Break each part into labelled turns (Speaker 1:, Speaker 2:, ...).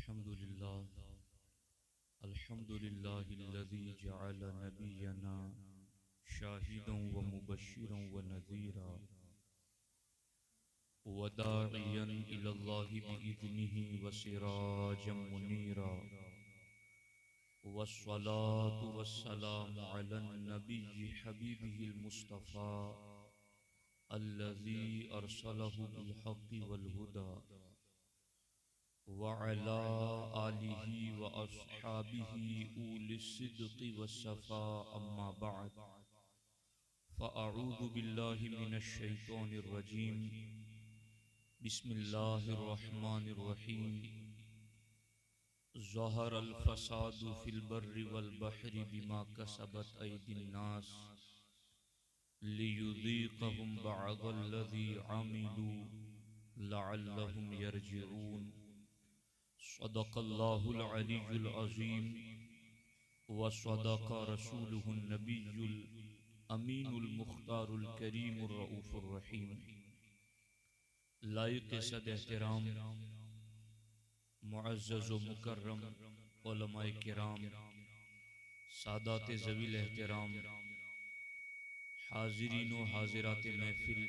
Speaker 1: अल्हम्दुलिल्लाह अल्हम्दुलिल्लाहिल्लज़ी जअल नबियना शाहिदन व मुबश्शिरन व नज़ीरा व दाइयन इलल्लाहि बिइज़्निहि व सिराजम मुनीरा वस्सलातु वस्सलामु अलन नबिय्यि हबीबिहिल मुस्तफ़ा अल्लज़ी अरसलहु बिल हक़्क़ि वल हुदा वअला आलिहि व अस्हाबिहि उलिस्सिद्क़ि वस्सफ़ा अम्मा बअद फ़अऊज़ु बिल्लाहि मिनश शैतानिर रजीम बिस्मिल्लाहिर रहमानिर रहीम ज़हरल फ़सादु फ़िल बर्रि वल बहरि बिमा कसबत अयदिन नास लियुज़ीक़हुम बअदल्लज़ी अमिलू लअल्लहुम यरजिऊन। सदक़ल्लाहुल अलीयुल अज़ीम व सदक़ रसूलुहुन नबियुल अमीनुल मुख्तारुल करीमुर रऊफ़ुर रहीम। लायक़ सद एहतराम मुअज़्ज़ज़ व मुकर्रम उलमाए किराम, सादात ज़वील एहतराम, हाज़िरीन व हाज़िरात महफ़िल,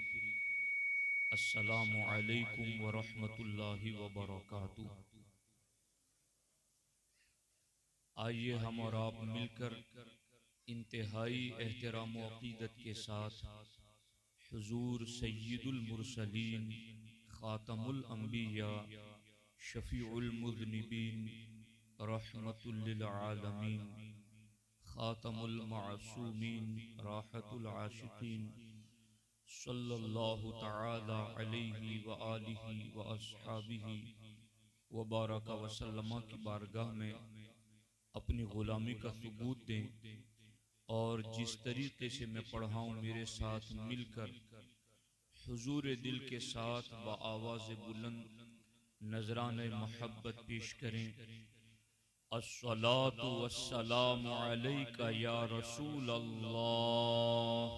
Speaker 1: अस्सलामु अलैकुम व रहमतुल्लाहि व बरकातुहू। आइए हम और आप मिलकर इंतहाई एहतराम व अक़ीदत के साथ हुज़ूर सय्यिदुल मुरसलीन ख़ातमुल अंबिया शफ़ीउल मुज़निबीन रहमतुल लिल आलमीन ख़ातमुल मासूमीन राहतुल आशिक़ीन सल्लल्लाहु तआला अलैहि व आलिहि व अस्हाबिहि व बारक व सल्लम की बारगाह में अपनी ग़ुलामी का सबूत दें और जिस तरीक़े से मैं पढ़ा हूँ मेरे साथ मिलकर हुज़ूर दिल के साथ बआवाज़ बुलंद नज़राने मोहब्बत पेश करें। अस्सलातु वस्सलामु अलैका या रसूल अल्लाह,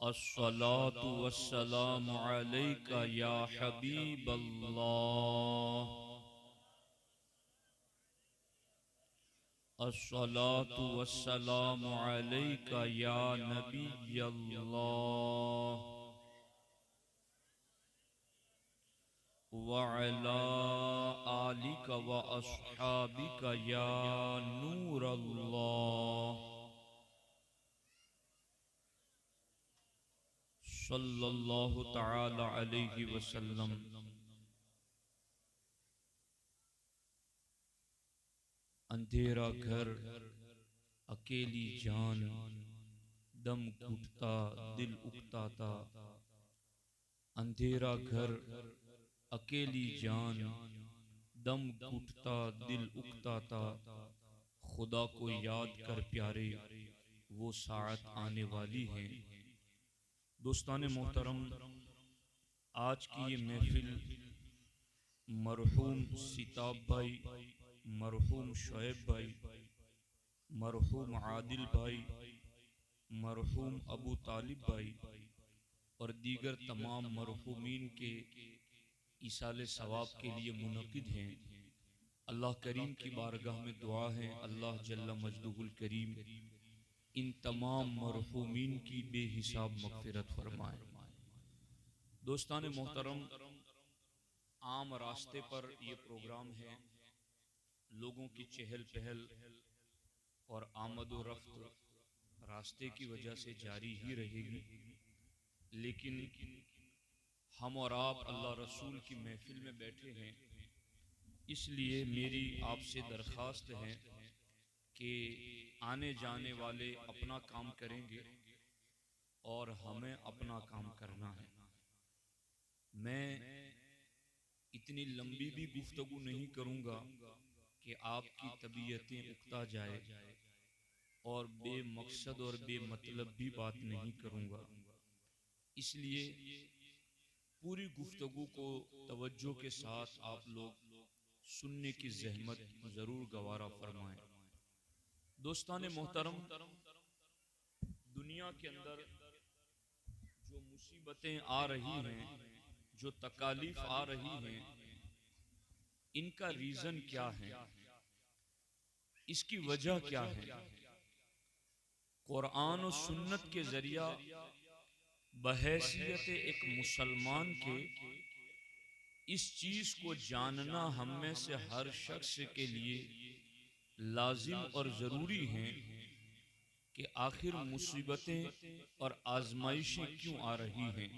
Speaker 1: अस्सलातु वस्सलामु अलैका या हबीब अल्लाह, अस्सलातु वस्सलामु अलैका या नबी अल्लाह व अला आलिका व अस्हाबिका या नूर अल्लाह सल्लल्लाहु तआला अलैहि वसल्लम। अंधेरा घर, अकेली जान, दम घुटता दिल उकताता। अंधेरा घर, अकेली जान, दम घुटता दिल उकताता। खुदा को याद कर प्यारे, वो साअत आने वाली है। दोस्तान मोहतरम, आज की ये महफिल मरहूम सिताब भाई, मरहूम शोएब भाई, मरहूम आदिल भाई, मरहूम अबू तालिब भाई और दीगर तमाम मरहूमीन के इसाले सवाब के लिए मुनक़िद हैं। अल्लाह करीम की बारगाह में दुआ है, अल्लाह जल्ल मजदुहुल करीम इन तमाम मरहूमीन की बेहिसाब मग़फ़िरत फरमाए। दोस्तान मोहतरम, आम रास्ते पर ये प्रोग्राम है, लोगों की चहल पहल और आमद व रफ्त रास्ते की वजह से जारी ही रहेगी, लेकिन हम और आप अल्लाह रसूल की महफिल में बैठे हैं, इसलिए मेरी आपसे दरख्वास्त है कि आने जाने वाले अपना काम करेंगे और हमें अपना काम करना है। मैं इतनी लंबी भी गुफ्तगू नहीं करूँगा कि आपकी तबीयतें उकता जाए और बेमकसद और बेमतलब भी बात नहीं करूँगा। इसलिए पूरी गुफ्तगू को तवज्जो के साथ आप लोग सुनने की जहमत ज़रूर गवारा फरमाएं। दोस्तान मोहतरम, दुनिया के अंदर जो मुसीबतें आ रही हैं, जो तकालीफ आ रही हैं, इनका रीजन क्या है, इसकी वजह क्या है। कुरान और सुन्नत के जरिया बहैसियत एक मुसलमान के इस चीज को जानना हम में से हर शख्स के लिए लाजिम और जरूरी है कि आखिर मुसीबतें और आजमाइशें क्यों आ रही हैं।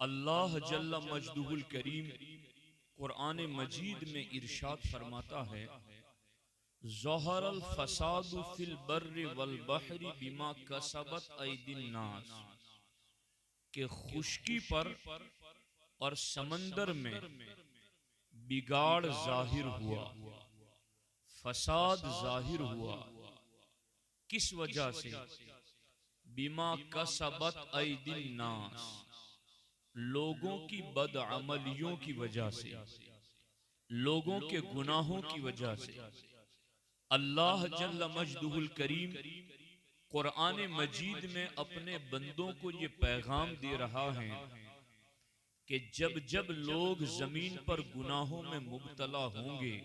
Speaker 1: अल्लाह जल्ला मजदुहुल करीम कुरान मजीद में इरशाद फरमाता है, ज़हरल फसादु फिल बर्रि वल बहरी बिमा कसबत ऐदिन नास, के खुश्की पर और समंदर में बिगाड़ जाहिर हुआ, फसाद जाहिर हुआ। किस वजह से? बिमा कसबत ऐदिन नास, लोगों की बदअमलियों की वजह से, लोगों के गुनाहों की वजह से। अल्लाह जल्ल मजदुहुल करीम कुरान मजीद में अपने बंदों को ये पैगाम दे रहा है कि जब जब लोग जमीन पर गुनाहों में मुब्तला होंगे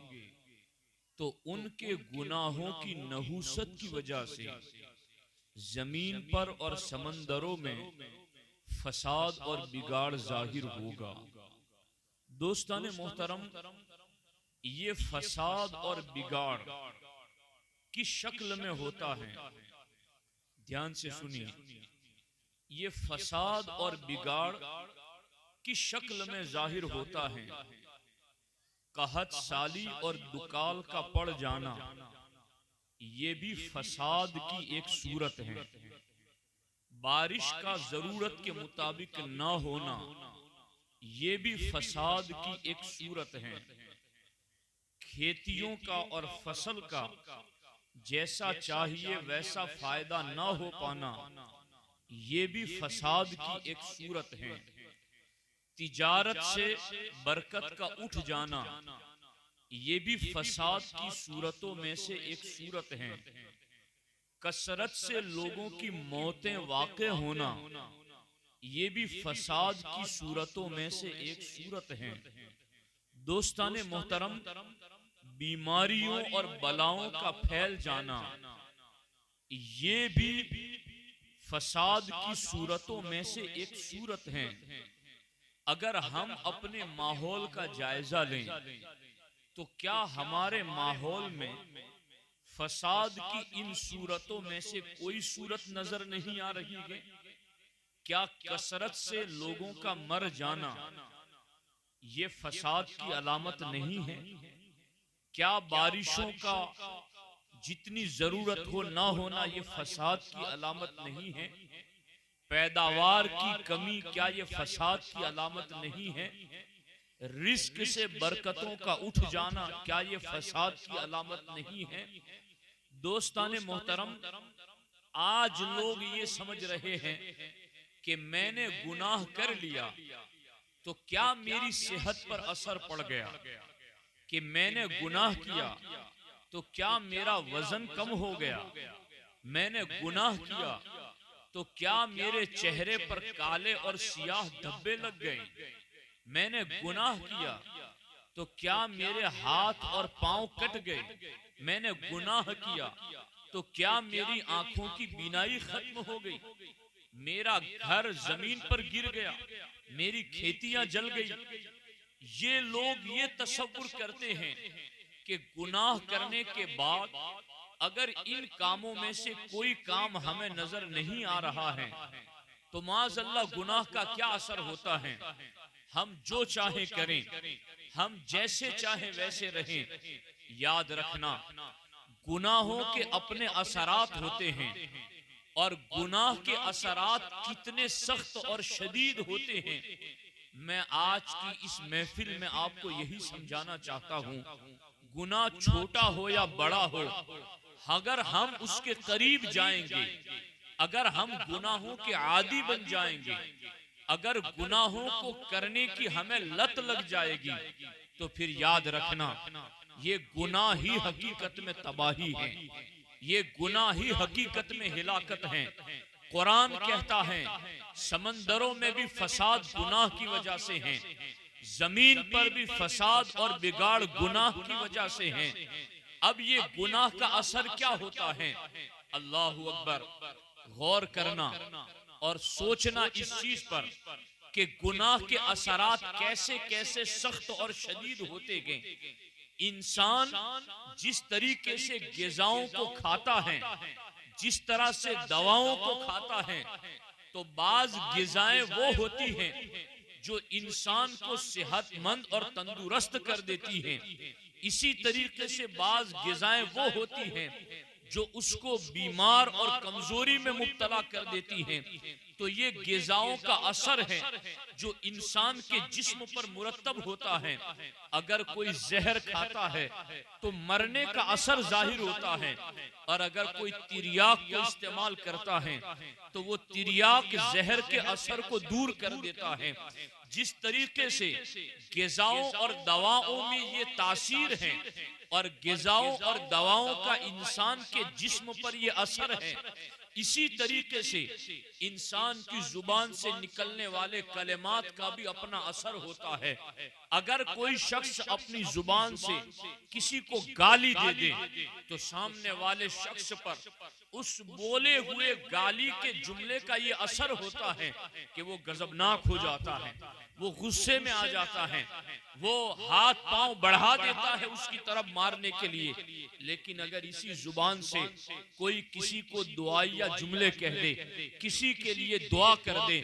Speaker 1: तो उनके गुनाहों की नहुसत की वजह से जमीन पर और समंदरों में फसाद और बिगाड़ जाहिर होगा। दोस्तान मोहतरम, ये फसाद और बिगाड़ किस शक्ल में होता है? ध्यान से सुनिए, ये फसाद और बिगाड़ किस शक्ल में जाहिर होता है? कहत साली और दुकाल का पड़ जाना, ये भी फसाद की एक सूरत है। बारिश का जरूरत के मुताबिक ना होना, ये भी फसाद की एक सूरत है। खेतियों का और फसल का जैसा चाहिए वैसा फायदा ना हो पाना, ये भी फसाद की एक सूरत है। तिजारत से बरकत का उठ जाना, ये भी फसाद की सूरतों में से एक सूरत है। कसरत से लोगों की मौतें वाक़े होना, ये भी फसाद की सूरतों में से एक सूरत है। दोस्ताने मोहतरम, बीमारियों और बलाओं का फैल जाना, ये भी फसाद की सूरतों में से एक सूरत है। अगर हम अपने माहौल का जायजा लें तो क्या हमारे माहौल में फसाद की इन सूरतों में से कोई सूरत नजर नहीं आ रही है? क्या कसरत से लोगों का मर जाना ये फसाद की अलामत नहीं है? क्या बारिशों का जितनी जरूरत हो ना होना ये फसाद की अलामत नहीं है? पैदावार की कमी क्या ये फसाद की अलामत नहीं है? रिस्क से बरकतों का उठ जाना क्या ये फसाद की अलामत नहीं है? दोस्ताने मोहतरम, आज लोग ये समझ रहे हैं कि मैंने गुनाह कर लिया तो क्या मेरी सेहत पर असर पड़ गया, कि मैंने गुनाह किया तो क्या मेरा वजन कम हो गया, मैंने गुनाह किया तो क्या मेरे चेहरे पर काले और सियाह धब्बे लग गए, मैंने गुनाह किया तो क्या मेरे हाथ और पांव कट गए, मैंने गुनाह किया तो क्या मेरी आंखों की बीनाई खत्म हो गई, मेरा घर जमीन पर गिर गया, मेरी खेतियां जल गई। ये लोग ये तसव्वुर करते हैं कि गुनाह करने के बाद अगर इन कामों में से कोई काम हमें नजर नहीं आ रहा है तो माज़अल्लाह गुनाह का क्या असर होता है, हम जो चाहे करें, हम जैसे चाहे वैसे रहें। याद रखना, गुनाहों के अपने असरात होते हैं और गुनाह के असरात कितने सख्त और शदीद होते हैं। मैं आज की इस महफिल में आपको यही समझाना चाहता हूँ, गुनाह छोटा हो या बड़ा हो, अगर हम उसके करीब जाएंगे, अगर हम गुनाहों के आदी बन जाएंगे, अगर गुनाहों को करने की हमें लत लग जाएगी तो फिर याद रखना, ये गुनाह ही हकीकत में तबाही है, ये गुनाह ही हकीकत में हिलाकत है। कुरान कहता है समंदरों में भी फसाद गुनाह की वजह से हैं, जमीन पर भी फसाद और बिगाड़ गुनाह की वजह से हैं। अब ये गुनाह का असर क्या होता है? अल्लाहु अकबर। गौर करना और सोचना इस चीज पर कि गुनाह के असरात कैसे कैसे सख्त और शदीद होते गए। इंसान जिस तरीके से ग़िज़ाओं को खाता है, जिस तरह से दवाओं को खाता है, तो बाज ग़िज़ाएं वो होती हैं जो इंसान को सेहतमंद और तंदुरुस्त कर देती हैं। इसी तरीके से बाज ग़िज़ाएं वो होती हैं जो उसको बीमार और कमजोरी में मुब्तला कर देती हैं। तो ये ग़िज़ाओं का असर है जो इंसान के जिस्म पर मुरतब होता है। अगर कोई जहर खाता है तो मरने का असर जाहिर होता है, और अगर कोई तिर्याक को इस्तेमाल करता है तो वो तिर्याक जहर के असर को दूर कर देता है। जिस तरीके से ग़िज़ाओं और दवाओं में ये तासीर है और ग़िज़ाओं और दवाओं का इंसान के जिस्म पर ये असर है, इसी तरीके से इंसान की जुबान से निकलने वाले कलेमात का भी अपना असर होता है। अगर कोई शख्स अपनी जुबान से किसी को गाली दे दे तो सामने वाले शख्स पर उस बोले हुए गाली के जुमले का ये असर होता है कि वो गजबनाक हो जाता है, वो गुस्से में आ जाता है, वो हाथ पांव बढ़ा देता है उसकी तरफ मारने के लिए। लेकिन अगर इसी जुबान से कोई किसी को दुआ या जुमले कह दे, किसी के लिए दुआ कर दे,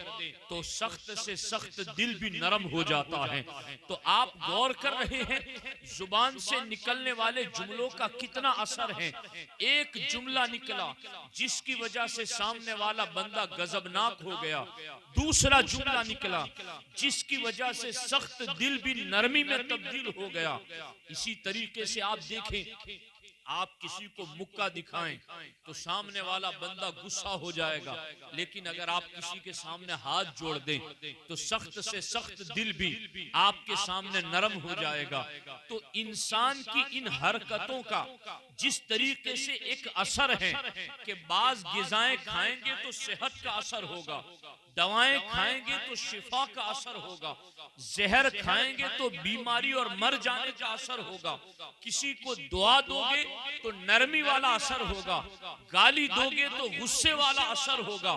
Speaker 1: तो सख्त से सख्त दिल भी नरम हो जाता है। तो आप गौर कर रहे हैं जुबान से निकलने वाले जुमलों का कितना असर है। एक जुमला निकला जिसकी वजह से सामने वाला बंदा गजबनाक हो गया, दूसरा जुमला निकला जिसकी वजह से सख्त दिल भी नरमी में तब्दील हो गया। इसी तरीके से आप देखें, आप किसी को मुक्का दिखाएं तो सामने वाला बंदा गुस्सा हो जाएगा, लेकिन अगर आप किसी के सामने हाथ जोड़ दें तो सख्त से सख्त दिल भी आपके सामने नरम हो जाएगा। तो इंसान की इन हरकतों का जिस तरीके से एक असर है कि बाज ग़िज़ाएं खाएंगे तो सेहत का असर होगा, दवाएं खाएंगे तो शिफा का असर होगा, जहर खाएंगे तो बीमारी और मर जाने का असर होगा, किसी को दुआ दोगे तो नरमी वाला असर होगा, गाली दोगे तो गुस्से वाला असर होगा,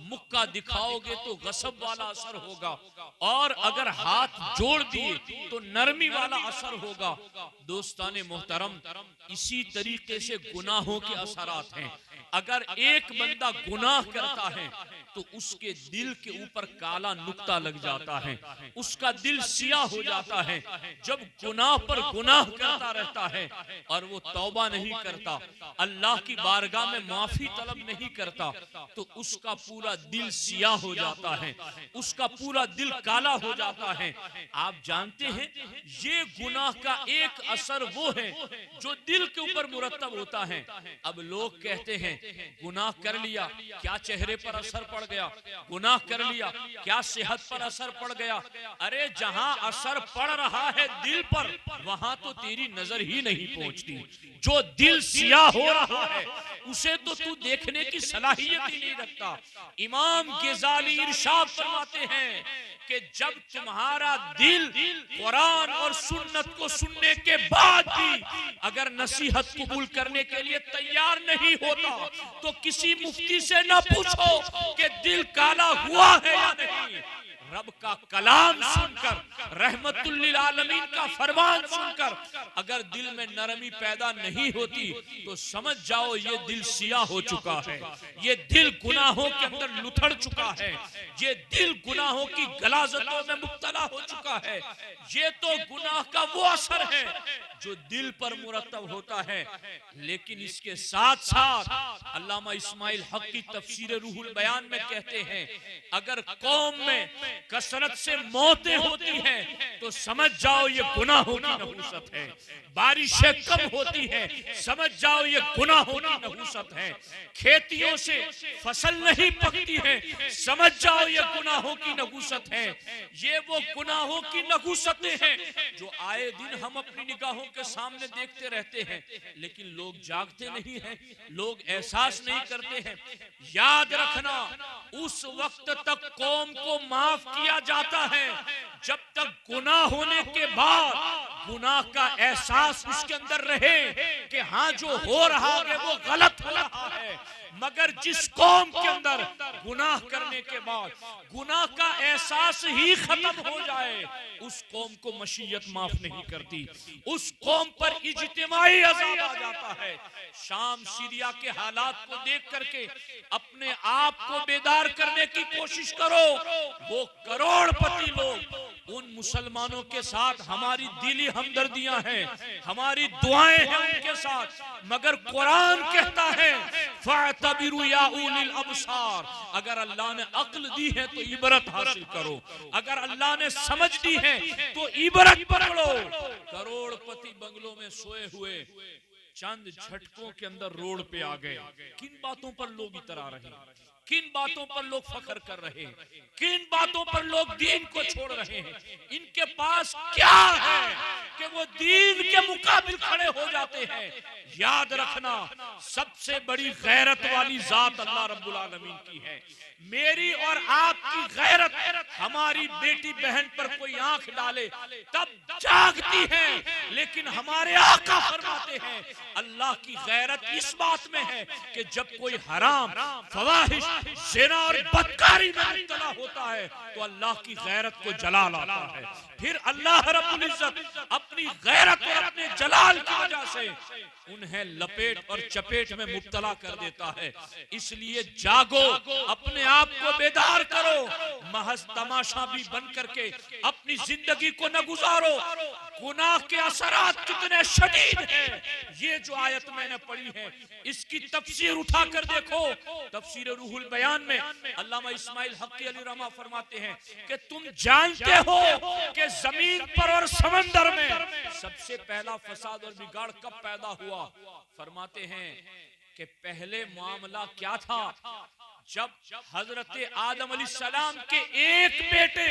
Speaker 1: मुक्का दिखाओगे तो गसब वाला असर होगा, और अगर हाथ जोड़ दिए तो नरमी वाला असर होगा। दोस्ताने मोहतरम, इसी तरीके से गुनाहों के असरात हैं। अगर एक बंदा गुनाह करता है तो उसके दिल के ऊपर काला नुक्ता लग जाता है, उसका दिल सियाह हो जाता है। जब गुनाह पर गुनाह करता रहता है और वो तौबा नहीं करता, अल्लाह की बारगाह में माफी तलब नहीं करता, तो उसका पूरा दिल सियाह हो जाता है, उसका पूरा दिल काला हो जाता है। आप जानते हैं ये गुनाह का एक असर वो है जो दिल के ऊपर मुरतब होता है। अब लोग कहते हैं गुनाह कर लिया, क्या चेहरे पर असर पड़ गया, गुनाह कर लिया क्या सेहत पर असर पड़ गया। अरे जहां असर पड़ रहा है दिल पर, वहां तो तेरी नजर ही नहीं पहुंचती। जो दिल सियाह हो रहा है उसे तो तू देखने की सलाहियत ही नहीं रखता। इमाम ग़ज़ाली इरशाद फरमाते हैं कि जब तुम्हारा दिल कुरान और सुन्नत को सुनने के बाद भी अगर नसीहत कबूल करने के लिए तैयार नहीं होता तो किसी मुफ्ती से न पूछो कि दिल काला हुआ है या नहीं। रब का कलाम सुनकर, रहमतुल लिल आलमीन का फरमान सुनकर अगर दिल में नरमी पैदा नहीं होती तो समझ जाओ ये दिल सियाह हो चुका है, ये दिल गुनाहों के अंदर लुथड़ चुका है, ये दिल गुनाहों की गलाजतों में मुब्तला हो चुका है। ये तो गुनाह का वो असर है जो दिल पर मुरतब होता है। लेकिन इसके साथ साथ अल्लामा इस्माइल हक की तफसीर रूहुल बयान में कहते हैं, अगर कौम में कसरत से मौतें होती हैं तो समझ जाओ ये गुनाहों की नहुसत है। बारिशें कम होती हैं, समझ जाओ ये गुनाहों की नहुसत है। खेतियों से फसल नहीं पकती है, समझ जाओ ये गुनाहों की नहुसत है। ये वो गुनाहों की नहुसतें हैं जो आए दिन हम अपनी निगाहों के सामने देखते रहते हैं, लेकिन लोग जागते नहीं हैं, लोग एहसास नहीं करते हैं। याद रखना, उस वक्त तक कौम को माफ किया जाता है जब तक गुनाह होने के बाद गुनाह का एहसास उसके अंदर रहे कि हाँ जो हो रहा है वो गलत हो रहा है। मगर जिस कौम के अंदर गुनाह करने के बाद गुनाह का एहसास ही खत्म हो जाए, उस कौम को मशीयत माफ नहीं करती, उस कौम पर इज्तिमाई अज़ाब आ जाता है। शाम सीरिया के हालात को देख करके अपने आप को बेदार करने की कोशिश करो। वो करोड़पति लोग, उन मुसलमानों के साथ हमारी दिली हमदर्दियां हैं, हमारी दुआएं हैं उनके साथ, मगर कुरान कहता है फ़अतबिरू या उलिल अबसार, अगर अल्लाह ने अक्ल दी है तो इबरत हासिल करो, अगर अल्लाह ने समझ दी है तो इबरत पकड़ो। करोड़पति बंगलों में सोए हुए चंद झटकों के अंदर रोड पे आ गए। किन बातों पर लोग इतरा रहे हैं, किन बातों पर लोग फख्र कर रहे हैं, किन बातों पर लोग दीन को छोड़ रहे हैं। इनके पास क्या है कि वो दीन के मुकाबिल खड़े हो जाते हैं। याद रखना, सबसे बड़ी गैरत वाली जात अल्लाह रब्बुल आलमीन की है। मेरी और आपकी गैरत, हमारी बेटी बहन पर कोई आंख डाले तब जागती है, लेकिन हमारे आका फरमाते हैं अल्लाह की गैरत इस बात में है कि जब कोई हराम, फवाहिश, ज़िना और बदकारी में मुब्तला होता है तो अल्लाह की गैरत को जलाल आता है। फिर अल्लाह रब्बुल इज्जत अपनी गैरत और अपने जलाल की वजह से उन्हें लपेट और चपेट में मुब्तला कर देता है। इसलिए जागो, अपने आप को बेदार करो, महज तमाशा भी बन करके अपनी जिंदगी को न गुजारो। गुनाह के असरात कितने शदीद हैं, ये जो आयत मैंने पढ़ी है इसकी तफसीर उठा कर देखो। तफसीर रूहुल बयान में अल्लामा इस्माइल हक्की अली रहमा फरमाते हैं कि तुम जानते हो कि जमीन पर और समंदर में सबसे पहला फसाद और बिगाड़ कब पैदा हुआ। फरमाते हैं कि पहले मामला क्या था, जब हजरत आदम अलैहिस्सलाम के एक बेटे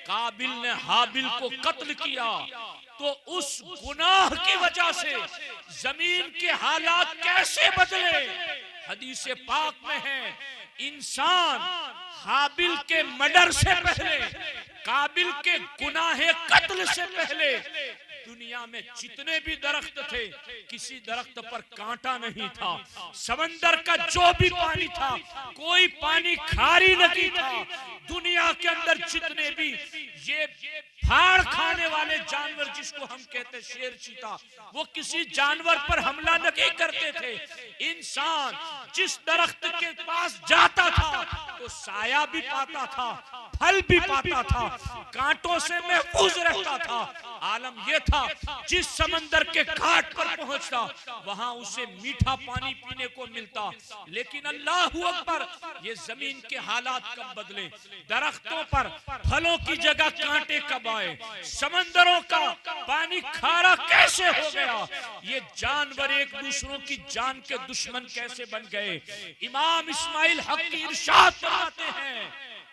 Speaker 1: काबिल ने हाबिल को कत्ल किया, तो उस गुनाह की वजह से जमीन के हालात कैसे बदले। हदीस पाक में है, इंसान हाबिल के मर्डर से पहले, काबिल के गुनाहे कत्ल से पहले दुनिया में जितने भी दरख्त थे किसी दरख्त पर कांटा नहीं था। समंदर का जो भी पानी था कोई पानी खारी नहीं था। दुनिया के अंदर जितने भी ये फाड़ खाने वाले जानवर, जिसको हम कहते शेर चीता, वो किसी जानवर पर हमला नहीं करते थे। इंसान जिस दरख्त के पास जाता था तो साया भी पाता था, फल भी पाता था, कांटों से महफूज रहता था। आलम यह था जिस समंदर के घाट पर पहुंचता वहां उसे मीठा पानी पीने को मिलता। लेकिन अल्लाहू अकबर, ये जमीन के हालात कब बदले, दरख्तों पर फलों की जगह कांटे कब आए, समंदरों का पानी खारा कैसे हो गया, ये जानवर एक दूसरों की जान के दुश्मन कैसे बन गए। इमाम इस्माइल हक्की इरशाद फरमाते हैं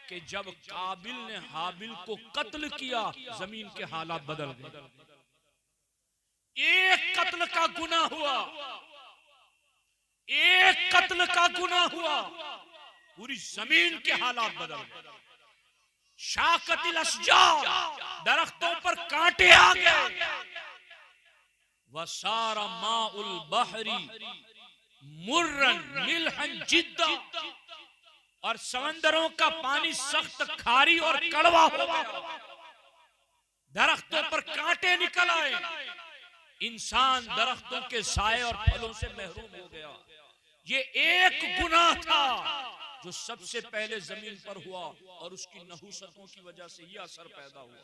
Speaker 1: कि जब काबिल ने हाबिल को कत्ल किया जमीन के हालात बदल गए। एक कत्ल का गुनाह हुआ, एक कत्ल का गुनाह हुआ, पूरी जमीन के हालात बदल गए। शाकतिल अशजार, दरख्तों पर कांटे आ गए। वसारा माउल बहरी मुर्रन मिल्हन जिद्दा, और समंदरों का पानी सख्त खारी और कड़वा हो गया। दरख्तों पर कांटे निकल आए, इंसान दरख्तों के साए और फलों से महरूम हो गया। ये एक गुनाह था जो सबसे पहले जमीन पर हुआ और उसकी नहुसतों की वजह से यह असर पैदा हुआ।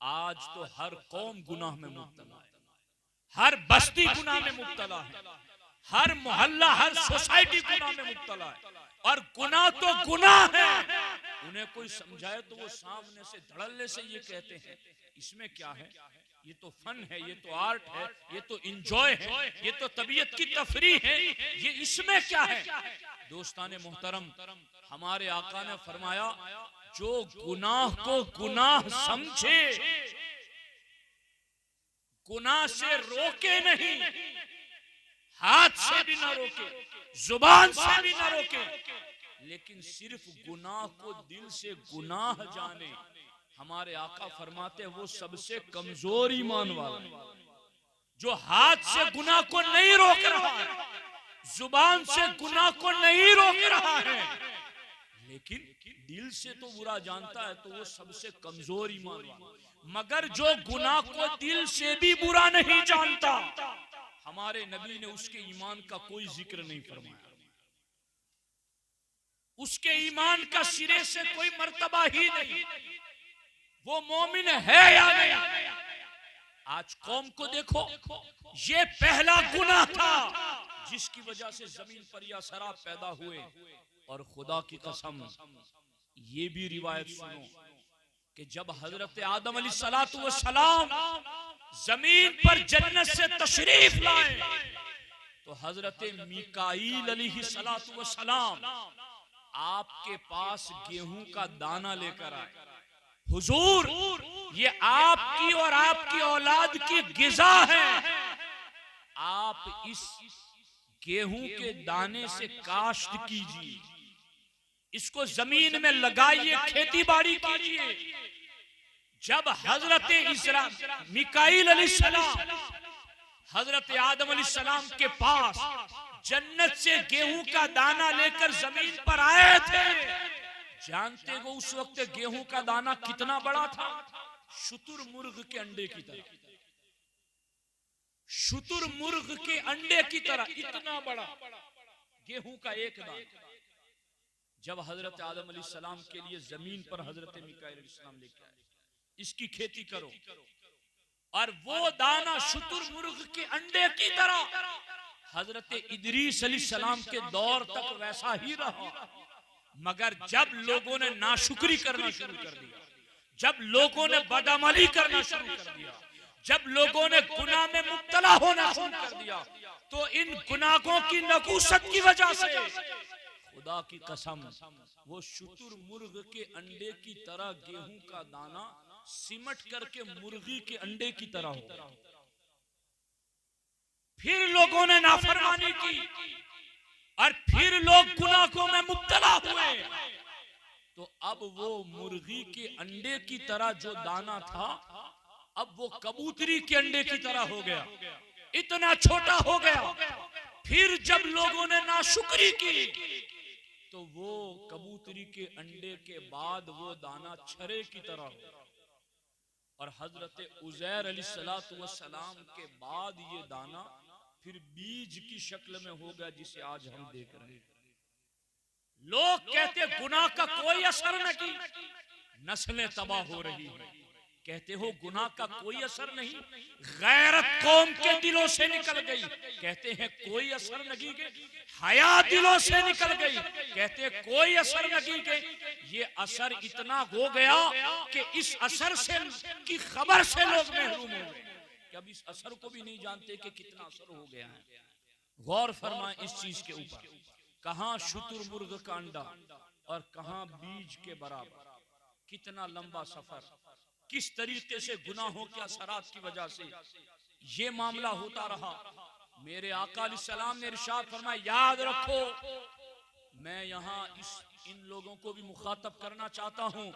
Speaker 1: आज तो हर कौम गुनाह में मुब्तला है, हर बस्ती गुनाह में मुब्तला है, हर मोहल्ला, हर सोसाइटी गुनाह में मुब्तला है। और गुनाह तो गुनाह है, उन्हें कोई समझाए तो वो सामने से धड़ल्ले से ये कहते हैं इसमें क्या है, ये तो फन है, ये तो आर्ट है, ये तो इंजॉय है, ये तो तबीयत की तफरीह है, ये इसमें क्या है। दोस्ताने मोहतरम, हमारे आका ने फरमाया जो गुनाह को गुनाह समझे, गुनाह से रोके नहीं, हाथ से भी ना रोके, जुबान से भी ना रोके, लेकिन सिर्फ गुनाह को दिल से गुनाह जाने, हमारे आका फरमाते हैं वो सबसे कमजोर ईमान वाला। जो हाथ से गुनाह को नहीं रोक रहा है, जुबान से गुनाह को नहीं रोक रहा है, लेकिन दिल से तो बुरा जानता है, तो वो सबसे कमजोर ईमान वाला। मगर जो गुनाह को दिल से भी बुरा नहीं जानता, हमारे नबी ने उसके ईमान का कोई जिक्र नहीं फरमाया, उसके ईमान का सिरे से कोई मर्तबा ही नहीं, वो मोमिन है या नहीं। आज कौम को देखो, ये पहला गुनाह था जिसकी वजह से जमीन पर या शराब पैदा हुए। और खुदा की कसम ये भी रिवायत सुनो कि जब हजरत आदम अलैहिस्सलातु वस्सलाम जमीन पर जन्नत से तशरीफ लाए, तो हजरत मीकाईल अलैहिस्सलातु वस्सलाम आपके पास गेहूं का दाना लेकर आए। हुजूर, ये आपकी और आपकी औलाद की गिज़ा है, आप इस गेहूं के दाने से काश्त कीजिए, इसको जमीन में लगाइए, खेती बाड़ी कीजिए। जब हजरत मीकाईल अलैहिस्सलाम हजरत आदम अलैहिस्सलाम के पास जन्नत से गेहूं का दाना लेकर जमीन पर आए थे, जानते हो उस वक्त गेहूं का दाना कितना बड़ा था? शुतुरमुर्ग के अंडे की तरह, शुतुरमुर्ग के अंडे की तरह इतना बड़ा गेहूं का एक दाना। जब हजरत आदम अलैहिस्सलाम के लिए जमीन पर हजरत मीकाईल अलैहिस्सलाम लेके आए, इसकी खेती करो, और वो दाना शुतुरमुर्ग के अंडे की तरह हजरत इदरीस अलैहिस्सलाम के दौर तक वैसा ही रहा। मगर जब लोगों ने नाशुक्री करना शुरू कर दिया, जब लोगों ने बदअमली करना शुरू कर दिया, जब लोगों ने गुनाह में मुब्तला होना शुरू कर दिया, तो इन गुनाहों की नकुसत की वजह से खुदा की कसम वो शुतुरमुर्ग के अंडे की तरह गेहूं का दाना सिमट करके मुर्गी के अंडे की तरह हो। फिर लोगों ने नाफरमानी की और फिर लोग गुनाहों में मुब्तला हुए, तो अब वो मुर्गी के अंडे की तरह जो दाना था, अब वो कबूतरी के अंडे की तरह हो गया, इतना छोटा हो गया। फिर जब लोगों ने नाशुक्री की, तो वो कबूतरी के अंडे के बाद वो दाना छरे की तरह हो। और हजरत उज़ैर अलैहिस्सलातु वस्सलाम के बाद ये दाना फिर बीज की शक्ल में होगा, जिसे आज हम देख रहे हैं। लोग कहते गुनाह का कोई असर नहीं, नस्लें तबाह हो रही हैं। कहते हो गुनाह का कोई असर नहीं, गैरत कौम के दिलों से निकल गई। कहते हैं कोई असर नहीं गई, हया दिलों से निकल गई। कहते हैं कोई असर नहीं गई। ये असर इतना हो गया कि इस असर से की खबर से लोग महरूम हो गए, कि अब इस असर को भी नहीं जानते कि कितना असर हो गया है। गौर फरमाएं इस चीज के ऊपर, कहां शुतुरमुर्ग का अंडा और कहां बीज के बराबर, कितना लंबा सफर, किस तरीके से गुनाहों के असरात की वजह से ये मामला होता रहा। मेरे आका अलैहिस्सलाम ने इरशाद फरमाया, याद रखो, मैं यहाँ इन लोगों को भी मुखातब करना चाहता हूँ।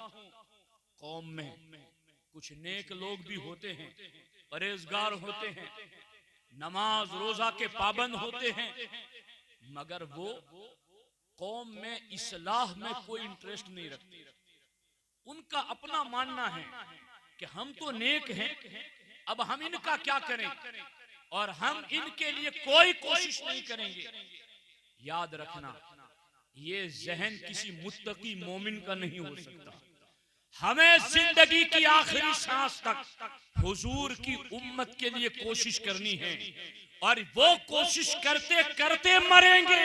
Speaker 1: कौम में कुछ नेक लोग भी होते हैं, परहेजगार होते हैं, नमाज रोजा के पाबंद होते हैं, मगर वो कौम में इस्लाह में कोई इंटरेस्ट नहीं रखते। उनका अपना मानना है कि हम तो नेक हैं, अब हम इनका क्या करें, और हम इनके लिए कोई कोशिश नहीं करेंगे। याद रखना, ये जहन किसी मुत्तकी मोमिन का नहीं हो सकता। हमें जिंदगी की आखिरी सांस तक हुजूर की उम्मत के लिए कोशिश करनी है, और वो कोशिश करते करते मरेंगे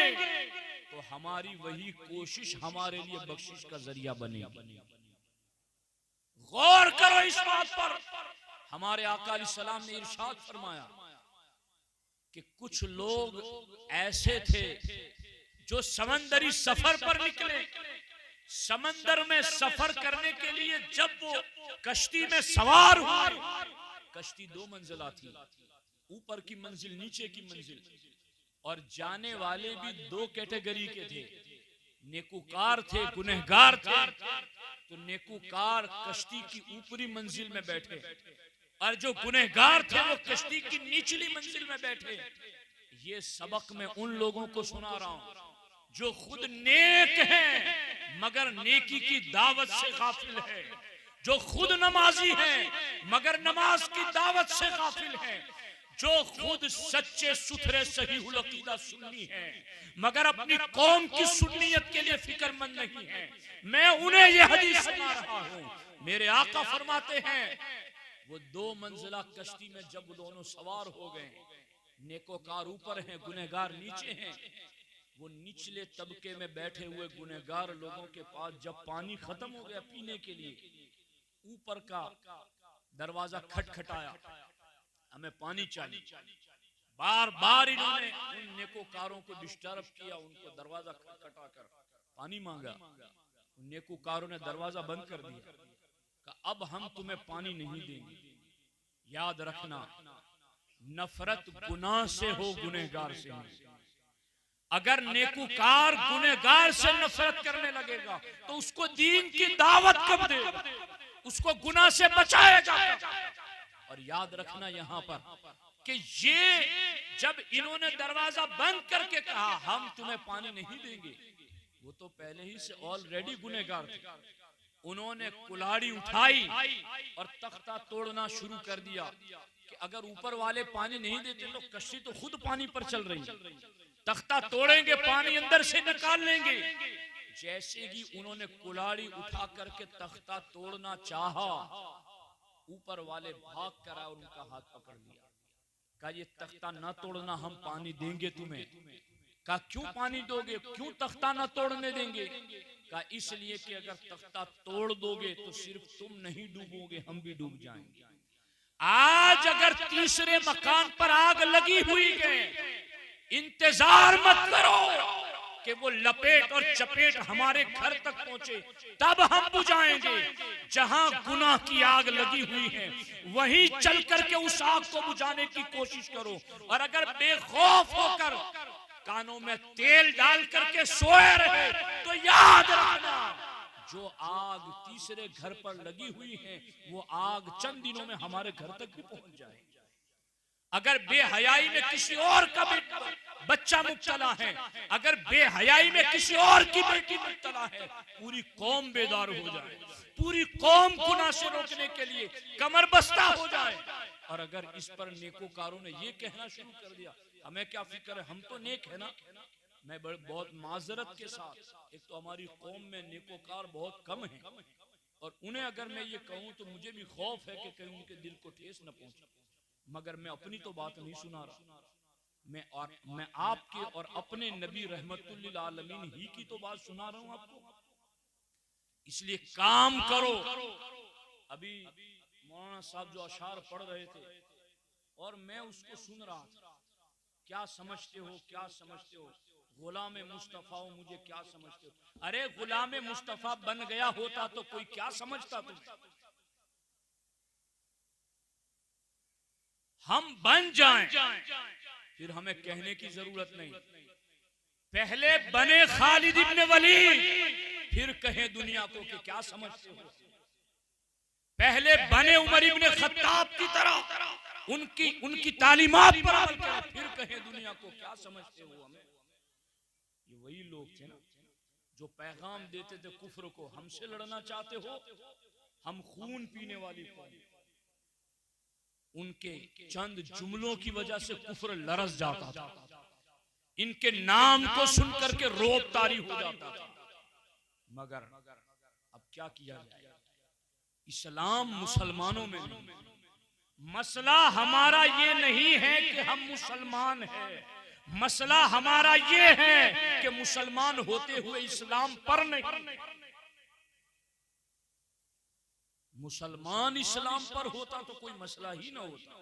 Speaker 1: तो हमारी वही कोशिश हमारे लिए बख्शिश का जरिया बनेगी। गौर करो इस बात पर। हमारे आका अलैहिस्सलाम ने इरशाद फरमाया कि कुछ लोग ऐसे थे जो समंदरी सफर पर निकले। समंदर में सफर करने के लिए जब वो कश्ती में सवार हुए, कश्ती 2 मंजिला थी, ऊपर की मंजिल नीचे की मंजिल, और जाने वाले भी 2 कैटेगरी के थे, नेकूकार थे, गुनहगार थे। तो नेकूकार कश्ती की ऊपरी मंजिल में बैठे और जो गुनहगार थे वो कश्ती की निचली मंजिल में बैठे। ये सबक मैं उन लोगों को सुना रहा हूं जो खुद नेक हैं मगर नेकी की दावत से गाफिल है, जो खुद नमाजी हैं मगर नमाज की दावत से गाफिल हैं, जो खुद सच्चे सुथरे सही अकीदा सुन्नी है मगर अपनी कौम की सुन्नियत के लिए फिक्रमंद नहीं है। मैं उन्हें यह हदीस सुना रहा हूं। मेरे आका फरमाते हैं वो 2 मंजिला कश्ती में जब दोनों सवार हो गए, नेकोकार ऊपर हैं, गुनहगार नीचे हैं, वो निचले तबके में बैठे हुए गुनहगार लोगों के पास जब पानी खत्म हो गया पीने के लिए, ऊपर का दरवाजा खटखटाया, हमें पानी चाहिए। बार बार इन्होंने उन नेकोकारों को डिस्टर्ब किया, उनको दरवाजा खटखटाकर पानी मांगा। उन नेकोकारों ने दरवाजा बंद कर दिया, कहा अब हम तुम्हें पानी नहीं देंगे। याद रखना, नफरत गुनाह से हो, गुनहगार से नहीं। अगर नेकूकार गुनहगार से नफरत करने लगेगा तो उसको दीन की दावत कब देगा, उसको गुनाह से बचाएगा। और याद रखना यहाँ पर कि ये जब इन्होंने दरवाजा बंद करके कहा हम तुम्हें पानी नहीं देंगे, वो तो पहले ही से ऑलरेडी गुनहगार थे। उन्होंने कुल्हाड़ी उठाई और तख्ता तोड़ना शुरू कर दिया कि अगर ऊपर वाले पानी नहीं देते तो कश्ती तो खुद पानी पर चल रही है, तख्ता तोड़ेंगे, पानी अंदर से निकाल लेंगे। जैसे ही उन्होंने कुल्हाड़ी उठा करके तख्ता तोड़ना चाहा, ऊपर वाले भाग कर आए और उनका हाथ पकड़ लिया, कहा ये तख्ता ना तोड़ना, हम पानी देंगे तुम्हें। कहा क्यों पानी दोगे, क्यों तख्ता ना तोड़ने देंगे? कहा इसलिए कि अगर तख्ता तोड़ दोगे तो सिर्फ तुम नहीं डूबोगे, हम भी डूब जाएंगे। आज अगर तीसरे मकान पर आग लगी हुई है, इंतजार मत करो कि वो लपेट और चपेट हमारे घर तक पहुंचे तब हम बुझाएंगे। जहां गुनाह की आग लगी हुई है वहीं चल करके उस आग को बुझाने की कोशिश करो। और अगर बेखौफ होकर कानों में तेल डाल करके सोए रहे तो याद रखना, जो आग तीसरे घर पर लगी हुई है वो आग चंद दिनों में हमारे घर तक भी पहुंच जाएगी। अगर बेहयाई में किसी और का बच्चा मुब्तला है, अगर बेहयाई में किसी और की बेटी मुब्तला है, पूरी कौम बेदार हो जाए, पूरी कौम गुनाह से रोकने के लिए कमर बस्ता हो जाए। और अगर इस पर नेकोकारों ने ये कहना शुरू कर दिया हमें क्या फिक्र है, हम तो नेक है ना। मैं बहुत माजरत के साथ, एक तो हमारी कौम में नेकोकार बहुत कम है और उन्हें अगर मैं ये कहूँ तो मुझे भी खौफ है कि कहीं उनके दिल को ठेस न पहुंचे, मगर मैं अपनी तो बात नहीं सुना रहा, मैं आपके और अपने नबी रहमतुल लिल आलमीन ही की तो बात सुना रहा हूं आपको। इसलिए काम करो। अभी मौलाना साहब जो अशार पढ़ रहे थे और मैं उसको सुन रहा था, क्या समझते हो, क्या समझते हो, गुलाम मुस्तफा हो, मुझे क्या समझते हो। अरे गुलाम मुस्तफा बन गया होता तो कोई क्या समझता तुम। हम बन जाएं फिर हमें कहने की जरूरत नहीं। पहले बने खालिद इब्न वलीद, फिर कहें दुनिया को कि क्या समझते हो। पहले बने उमर इब्न खत्ताब की तरह उनकी तालीमात पर अमल करें, फिर कहें दुनिया को क्या समझते हो हमें। ये वही लोग थे ना जो पैगाम देते थे कुफ्र को, हमसे लड़ना चाहते हो, हम खून पीने वाली कौम। उनके चंद जुमलों की वजह से कुफ्र लरस जाता था, इनके नाम को सुनकर के रोब तारी हो जाता था। मगर अब क्या किया जाए, इस्लाम मुसलमानों में नहीं। मसला हमारा ये नहीं है कि हम मुसलमान हैं, मसला हमारा ये है कि मुसलमान होते हुए इस्लाम पर नहीं। मुसलमान इस्लाम पर होता तो कोई मसला ही ना होता।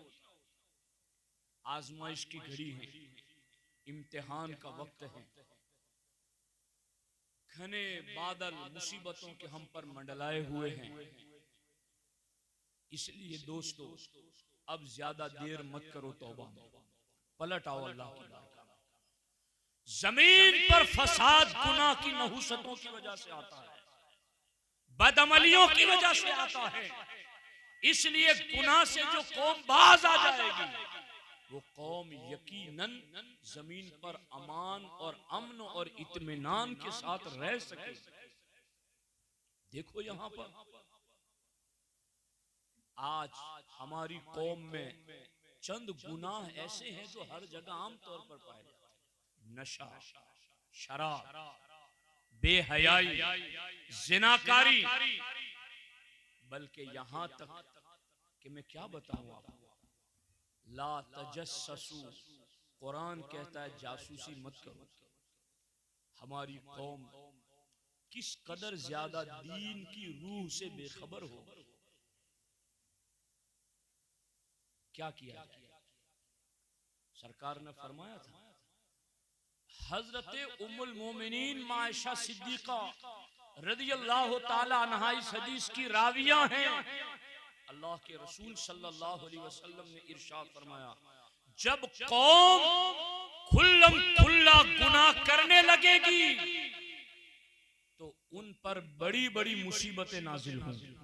Speaker 1: आजमाइश की घड़ी है, इम्तिहान का वक्त है, घने बादल मुसीबतों के हम पर मंडलाए हुए हैं। इसलिए दोस्तों, अब ज्यादा देर मत करो, तौबा पलट आओ अल्लाह की बारगाह में। जमीन पर फसाद गुनाह की नहुसतों की वजह से आता है, बदअमलियों की वजह से आता है। इसलिए गुनाह से जो कौम बाज आ जाएगी, वो कौम यकीनन जमीन पर अमान और अमन और इत्मीनान के साथ रह सके। देखो यहां पर आज हमारी कौम में चंद गुनाह ऐसे हैं जो हर जगह आम तौर पर पाए जाते हैं। नशा, शराब, बेहयाई, जिनाकारी, बल्कि यहां तक कि मैं क्या बताऊं आपको, ला तजस्ससु, कुरान कहता है जासूसी मत करो। हमारी कौम किस कदर ज्यादा दीन की रूह से बेखबर हो। क्या किया सरकार ने फरमाया था, हजरत उम्मुल मोमिनीन मायशा सिद्दीका रदियल्लाहु ताला अन्हा इस हदीस की राविया हैं। अल्लाह के रसूल सल्लल्लाहु अलैहि वसल्लम ने इरशाद फरमाया, जब कौम खुल्लम खुल्ला गुनाह करने लगेगी तो उन पर बड़ी बड़ी मुसीबतें नाजिल होंगी।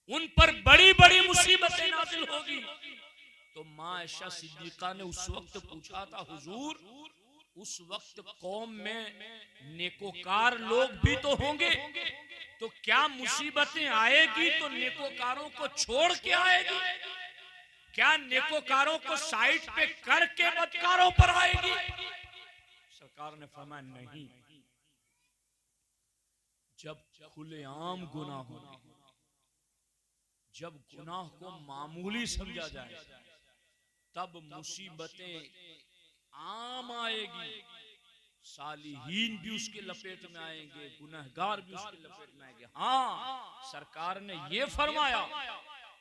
Speaker 1: उन पर बड़ी बड़ी मुसीबतें नाजिल होगी। तो मां आयशा सिद्दीका ने उस वक्त पूछा था, हुजूर उस वक्त कौम में नेकोकार लोग भी तो होंगे, तो क्या मुसीबतें आएगी तो नेकोकारों को छोड़ के आएगी? क्या नेकोकारों को साइड पे करके बदकारों पर आएगी? सरकार ने फरमाया नहीं, जब खुलेआम गुनाह होंगे, जब गुनाह को मामूली समझा जाए, तब मुसीबतें आम आएगी। सालिहीन भी उसके लपेट में आएंगे, गुनहगार भी उसके लपेट में आएंगे। हाँ, सरकार ने ये फरमाया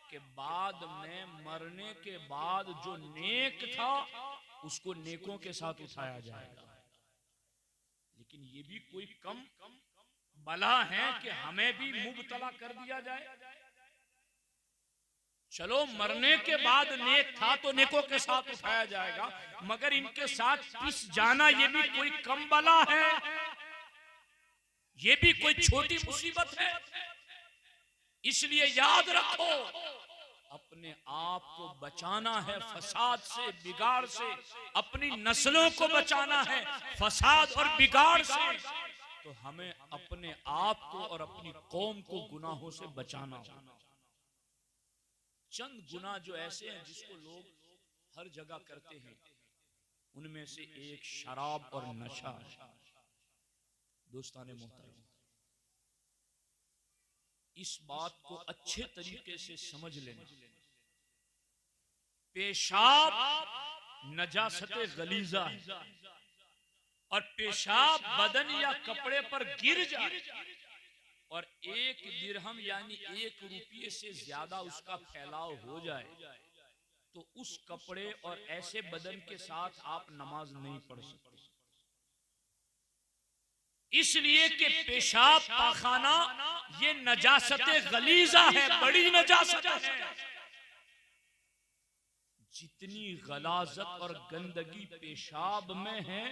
Speaker 1: कि बाद में मरने के बाद जो नेक था उसको नेकों के साथ उठाया जाएगा। लेकिन ये भी कोई कम बला है कि हमें भी मुब्तला कर दिया जाए। चलो मरने के बाद नेक था तो नेकों के साथ उठाया जाएगा, मगर इनके साथ पिस जाना ये भी कोई कम बला है, ये भी कोई छोटी मुसीबत है। इसलिए याद रखो, अपने आप को बचाना है फसाद से, बिगाड़ से, अपनी नस्लों को बचाना है फसाद और बिगाड़ से, तो हमें अपने आप को और अपनी कौम को गुनाहों से बचाना होगा। चंद गुनाह जो ऐसे हैं जिसको लोग हर जगह करते हैं, उनमें से एक शराब और नशा है। दोस्ताने मोहतरम, इस बात को अच्छे तरीके से समझ लेना, पेशाब नजासत गलीजा है और पेशाब बदन या कपड़े पर गिर जाए और 1 दिरहम यानी 1 रुपये से ज्यादा उसका फैलाव हो जाए, तो उस कपड़े और ऐसे बदन के साथ आप नमाज नहीं पढ़ सकते। इसलिए कि पेशाब पाखाना ये नजासत गलीजा है, बड़ी नजासत है। जितनी गलाजत और गंदगी पेशाब में है,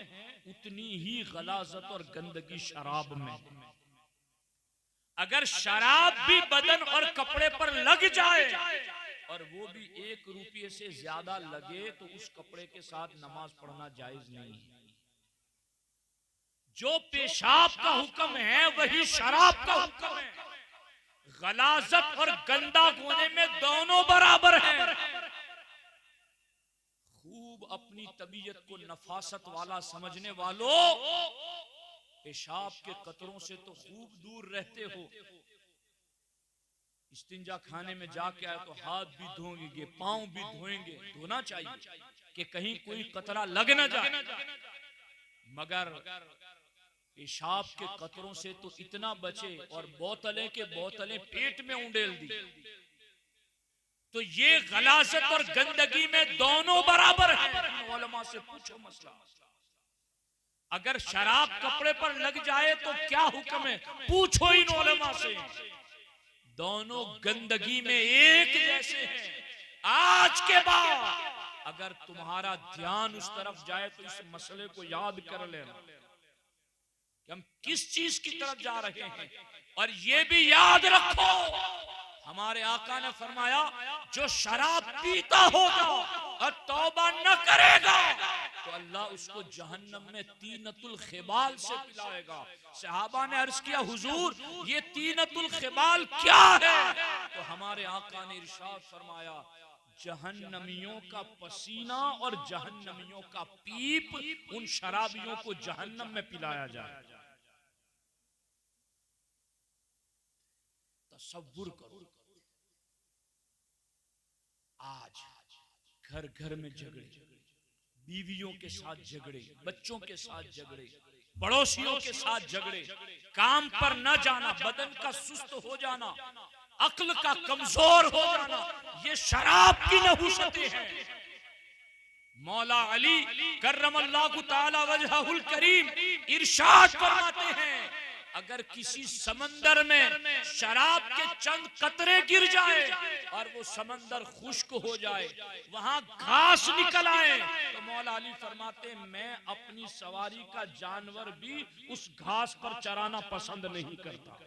Speaker 1: उतनी ही गलाजत और गंदगी शराब में है। अगर शराब भी बदन और कपड़े पर लग जाए और वो भी 1 रुपये से ज्यादा लगे, तो उस कपड़े के साथ नमाज पढ़ना जायज नहीं है। जो पेशाब का हुक्म है वही शराब का हुक्म है। गलाजत और गंदा होने में दोनों बराबर हैं। खूब अपनी तबीयत को नफासत वाला समझने वालों, पेशाब के कतरों से तो खूब दूर रहते हो, इस्तिंजा खाने में जाके आए तो हाथ भी धोएंगे, पांव भी धोएंगे, धोना चाहिए कि कहीं कोई कतरा लग ना जाए। मगर पेशाब के कतरों से तो इतना बचे, और बोतलें के बोतलें पेट में उंडेल दी। तो ये गलाजत और गंदगी में दोनों बराबर है। उलमा से पूछो मसला। अगर शराब कपड़े पर लग जाए तो क्या हुक्म है, पूछो इन उलमा से। दोनों गंदगी में एक जैसे हैं। आज के बाद अगर तुम्हारा ध्यान उस तरफ जाए तो इस मसले को याद कर लेना कि हम किस चीज की तरफ जा रहे हैं। और ये भी याद रखो, हमारे आका ने फरमाया जो शराब पीता होगा और तौबा न करेगा तो अल्लाह उसको जहन्नम में तीनतुल खिबाल से पिलाएगा। सहाबा ने अर्ज किया हुजूर ये तीनतुल खिबाल क्या है? तो हमारे आका ने इरशाद फरमाया जहन्नमियों का पसीना और जहन्नमियों का पीप उन शराबियों को जहन्नम में पिलाया जाए। तसव्वुर करो, आज घर घर में झगड़े, बीवियों के साथ झगड़े, बच्चों के साथ झगड़े, पड़ोसियों के साथ झगड़े, काम पर न जाना, बदन का सुस्त हो जाना, अक्ल का कमजोर हो जाना, ये शराब की नहुसतें हैं। मौला अली कर्रमल्लाहु ताला वजहुल करीम इरशाद फरमाते हैं अगर किसी समंदर में शराब के चंद कतरे गिर जाए और वो समंदर खुश्क हो जाए, वहां घास निकल आए, तो मौला अली फरमाते मैं अपनी सवारी का जानवर भी उस घास पर चराना पसंद नहीं करता।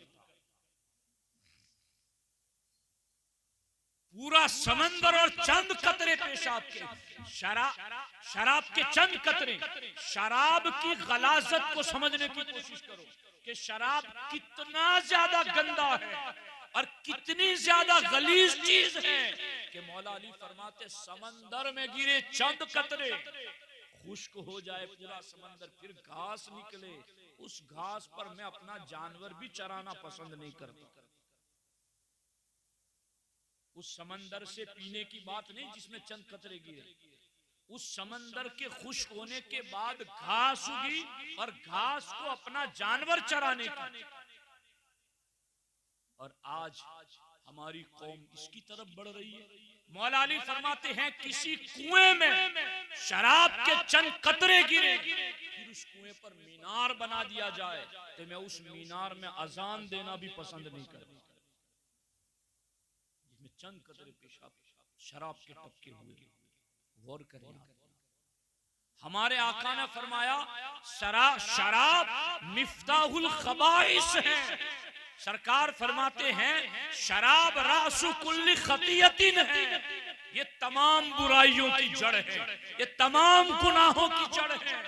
Speaker 1: पूरा समंदर और चंद कतरे पेशाब के, शराब के चंद कतरे, शराब की गलाजत को समझने की कोशिश करो कि शराब कितना ज्यादा गंदा है और कितनी ज्यादा गलीज चीज है कि मौला अली फरमाते समंदर में गिरे चंद कतरे खुश्क हो जाए पूरा समंदर, फिर घास निकले, उस घास पर मैं अपना जानवर भी चराना पसंद नहीं करता। उस समंदर से पीने की बात नहीं जिसमें चंद कतरे गिरे, उस समंदर के खुश्क होने के बाद घास उगी और घास को अपना जानवर चराने की। और आज हमारी कौम इसकी तरफ बढ़ रही है। मौला अली फरमाते हैं किसी कुएं में शराब के चंद कतरे गिरे, फिर उस कुएं पर मीनार बना दिया जाए तो मैं उस मीनार में अजान देना भी पसंद नहीं करता जिसमें चंद कतरे पेशाब शराब के टपके हुए। गौर करिए, हमारे आका ने फरमाया शराब मिफ्ताहुल खबाइस है। सरकार फरमाते हैं शराब रासु कुल्ली खतियतिन है, ये तमाम बुराइयों की जड़ है, ये तमाम गुनाहों की जड़ है।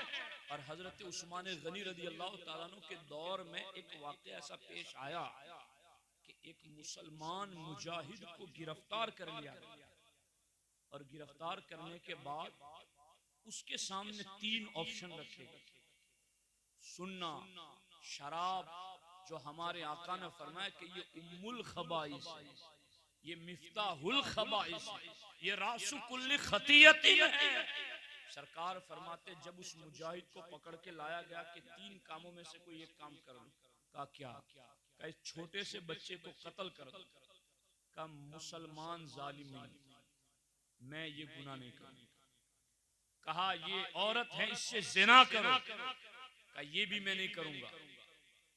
Speaker 1: और हजरत उस्मान गनी रदी अल्लाह ताला अन्हु के दौर में एक वाक़या ऐसा पेश आया कि एक मुसलमान मुजाहिद को गिरफ्तार कर लिया और गिरफ्तार करने के बाद उसके सामने 3 ऑप्शन रखे, सुन्ना, शराब जो हमारे आका ने फरमाया कि ये उम्मुल खबाइस है, ये मिफ्ताहुल खबाइस है, ये रासु कुल्ली खतियतिन है। सरकार फरमाते जब उस मुजाहिद को पकड़ के लाया गया कि 3 कामों में से कोई एक काम कर लो, कहा क्या? कहा इस छोटे से बच्चे को कत्ल कर दो। कहा मुसलमान जालिम नहीं, मैं ये गुनाह नहीं करूंगा। कहा ये औरत है इससे जिना करो, कहा ये भी मैं नहीं करूंगा,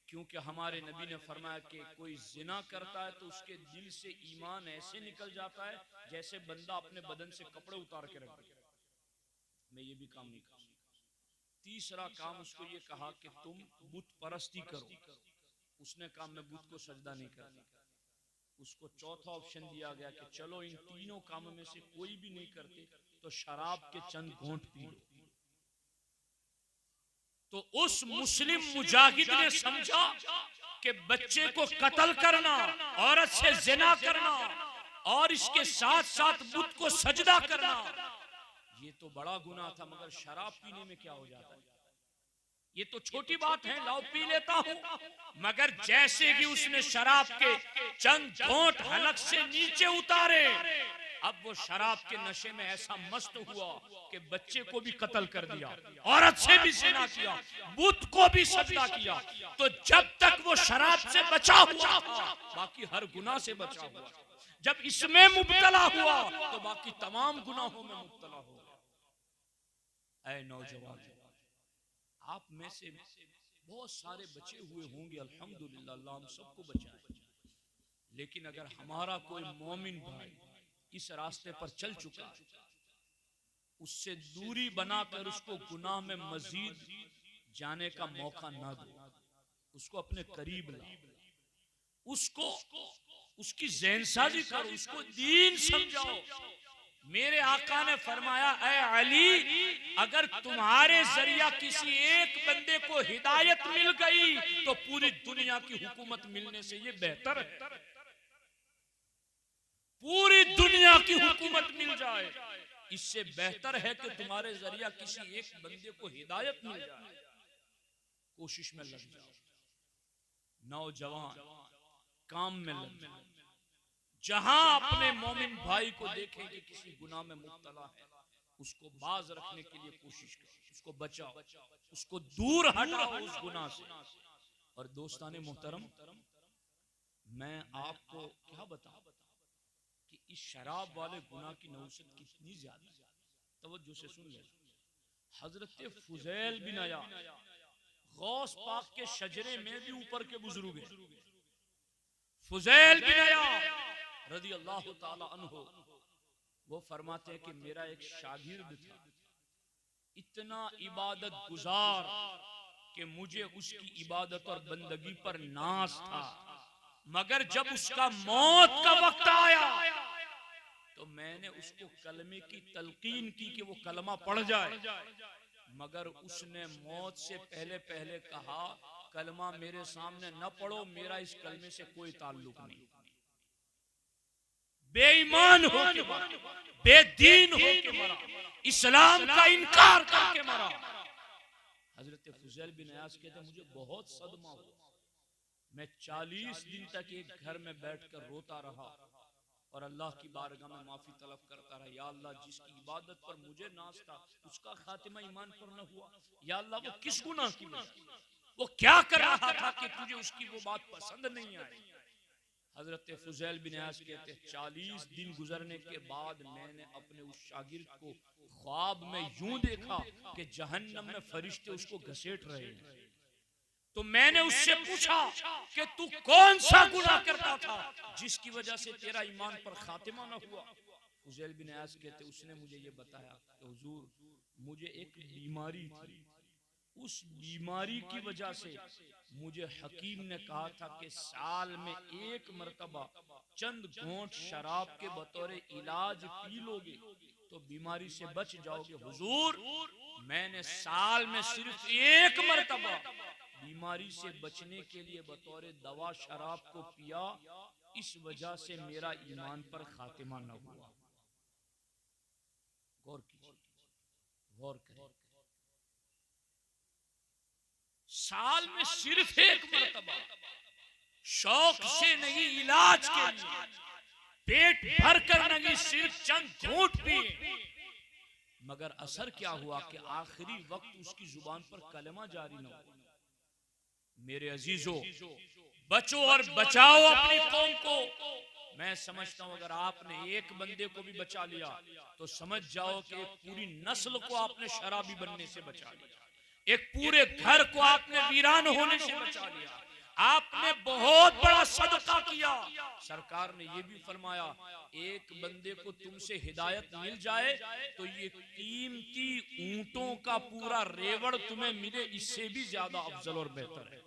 Speaker 1: क्योंकि हमारे नबी ने फरमाया कि कोई जिना करता है तो उसके दिल से ईमान ऐसे निकल जाता है जैसे बंदा अपने बदन से कपड़े उतार के रख दे। मैं ये भी काम नहीं करूंगा। तीसरा काम उसको ये कहा कि तुम बुत परस्ती करो, उसने कहा मैं बुत को सजदा नहीं करता। उसको चौथा ऑप्शन दिया गया कि चलो इन तीनों कामों में से कोई भी नहीं करते तो शराब के चंद घूंट पी लो। तो उस मुस्लिम मुजाहिद ने समझा कि बच्चे को कत्ल करना, औरत से जिना करना और इसके साथ साथ बुत को सजदा करना ये तो बड़ा गुनाह था, मगर शराब पीने में क्या हो जाता है? ये तो छोटी बात है, लाओ पी लेता हूं। मगर जैसे कि उसने शराब के चंद घोंट हलक से नीचे उतारे, अब वो शराब के नशे में ऐसा मस्त हुआ कि बच्चे को भी कत्ल कर दिया, औरत से भी जिना किया, बुत को भी सजदा किया। तो जब तक वो शराब से बचा हुआ था, बाकी हर गुनाह से बचा हुआ। जब इसमें मुब्तला हुआ तो बाकी तमाम गुनाहों में मुब्तला हो गया। ऐ नौजवान, आप में से बहुत सारे बचे हुए होंगे, अल्हम्दुलिल्लाह, अल्लाह हम सबको बचाए। लेकिन अगर हमारा कोई मोमिन भाई इस रास्ते पर चल चुका, उससे दूरी बनाकर उसको गुनाह में मजीद जाने का मौका ना दो, उसको अपने करीब ला, उसको उसकी ज़हनसाजी करो, उसको दीन समझाओ। मेरे आका ने फरमाया, ऐ अली, अगर तुम्हारे जरिया किसी एक बंदे को हिदायत मिल गई तो पूरी दुनिया की हुकूमत मिलने से ये बेहतर है। पूरी दुनिया की हुकूमत मिल जाए, इससे बेहतर है कि तुम्हारे जरिया किसी एक बंदे को हिदायत मिल जाए। कोशिश में लग जाओ, नौजवान काम में लग जाओ। जहां अपने मोमिन भाई को देखें कि किसी गुनाह में मुब्तला है, उसको बाज रखने के लिए कोशिश करो, उसको बचाओ, उसको दूर हटाओ उस गुनाह से। और दोस्ताने मोहतरम, मैं आपको क्या बताऊं कि इस शराब वाले गुनाह की नौसत कितनी ज्यादा है। तवज्जो से सुन ले। हजरत फुजैल बिन अयाद गौस पाक के शजरे में भी ऊपर के बुजुर्ग हैं। फुजैल बिन अयाद रज़ी अल्लाह ताला अन्हु, वो फरमाते हैं कि मेरा एक शागिर्द था, इतना इबादत गुजार कि मुझे उसकी इबादत और बंदगी पर नाज था। मगर जब उसका मौत का वक्त आया तो मैंने उसको कलमे की तलकीन की कि वो कलमा पढ़ जाए, मगर उसने मौत से पहले पहले कहा, कलमा मेरे सामने न पढ़ो, मेरा इस कलमे से कोई ताल्लुक नहीं। बेईमान हो के मरा, बेदीन हो के मरा, इस्लाम का इनकार करके मरा। हजरत फुजैल बिन अयाज कहते मुझे बहुत सदमा हुआ। मैं 40 दिन तक एक घर में बैठकर रोता रहा और अल्लाह की बारगाह में माफी तलब करता रहा, या अल्लाह, जिसकी इबादत पर मुझे नाज था उसका खातिमा ईमान पर न हुआ, या अल्लाह वो किस गुनाह की वजह, वो क्या कर रहा था कि तुझे उसकी वो बात पसंद नहीं आई। हजरत फुजैल बिन अयाज कहते 40 दिन गुजरने के बाद मैंने अपने उस शागिर्द को ख्वाब में यूं देखा कि जहन्नम में फरिश्ते उसको घसीट रहे हैं। तो मैंने उससे पूछा कि तू कौन सा गुनाह करता था जिसकी वजह से तेरा ईमान पर खातिमा न हुआ। फुजैल बिन अयाज कहते उसने मुझे ये बताया कि हुजूर, मुझे एक बीमारी थी, उस बीमारी की वजह से मुझे हकीम ने कहा था कि साल में एक मर्तबा चंद घोंट शराब के बतौर इलाज पी लोगे तो बीमारी से बच जाओगे। हुजूर, मैंने साल में सिर्फ एक मर्तबा बीमारी से बचने के लिए बतौर दवा शराब को पिया, इस वजह से मेरा ईमान पर खातिमा न हुआ। गौर कीजिए, गौर करें। साल में सिर्फ एक मर्तबा शौक से नहीं, इलाज के लिए, पेट भर कर नहीं, सिर्फ चंद घूंट पिए, मगर असर क्या हुआ कि आखिरी वक्त उसकी जुबान पर कलमा जारी न हुआ। मेरे अजीजों, बचो और बचाओ अपनी कौम को। मैं समझता हूं अगर आपने एक बंदे को भी बचा लिया तो समझ जाओ कि एक पूरी नस्ल को आपने शराबी बनने से बचा लिया, एक पूरे घर को आपने वीरान होने से बचा लिया। आपने बहुत बड़ा सदका किया। सरकार ने यह भी फरमाया, एक बंदे को तुमसे हिदायत मिल जाए तो ये कीमती ऊंटों का पूरा रेवड़ तुम्हें मिले, इससे भी ज्यादा अफजल और बेहतर है।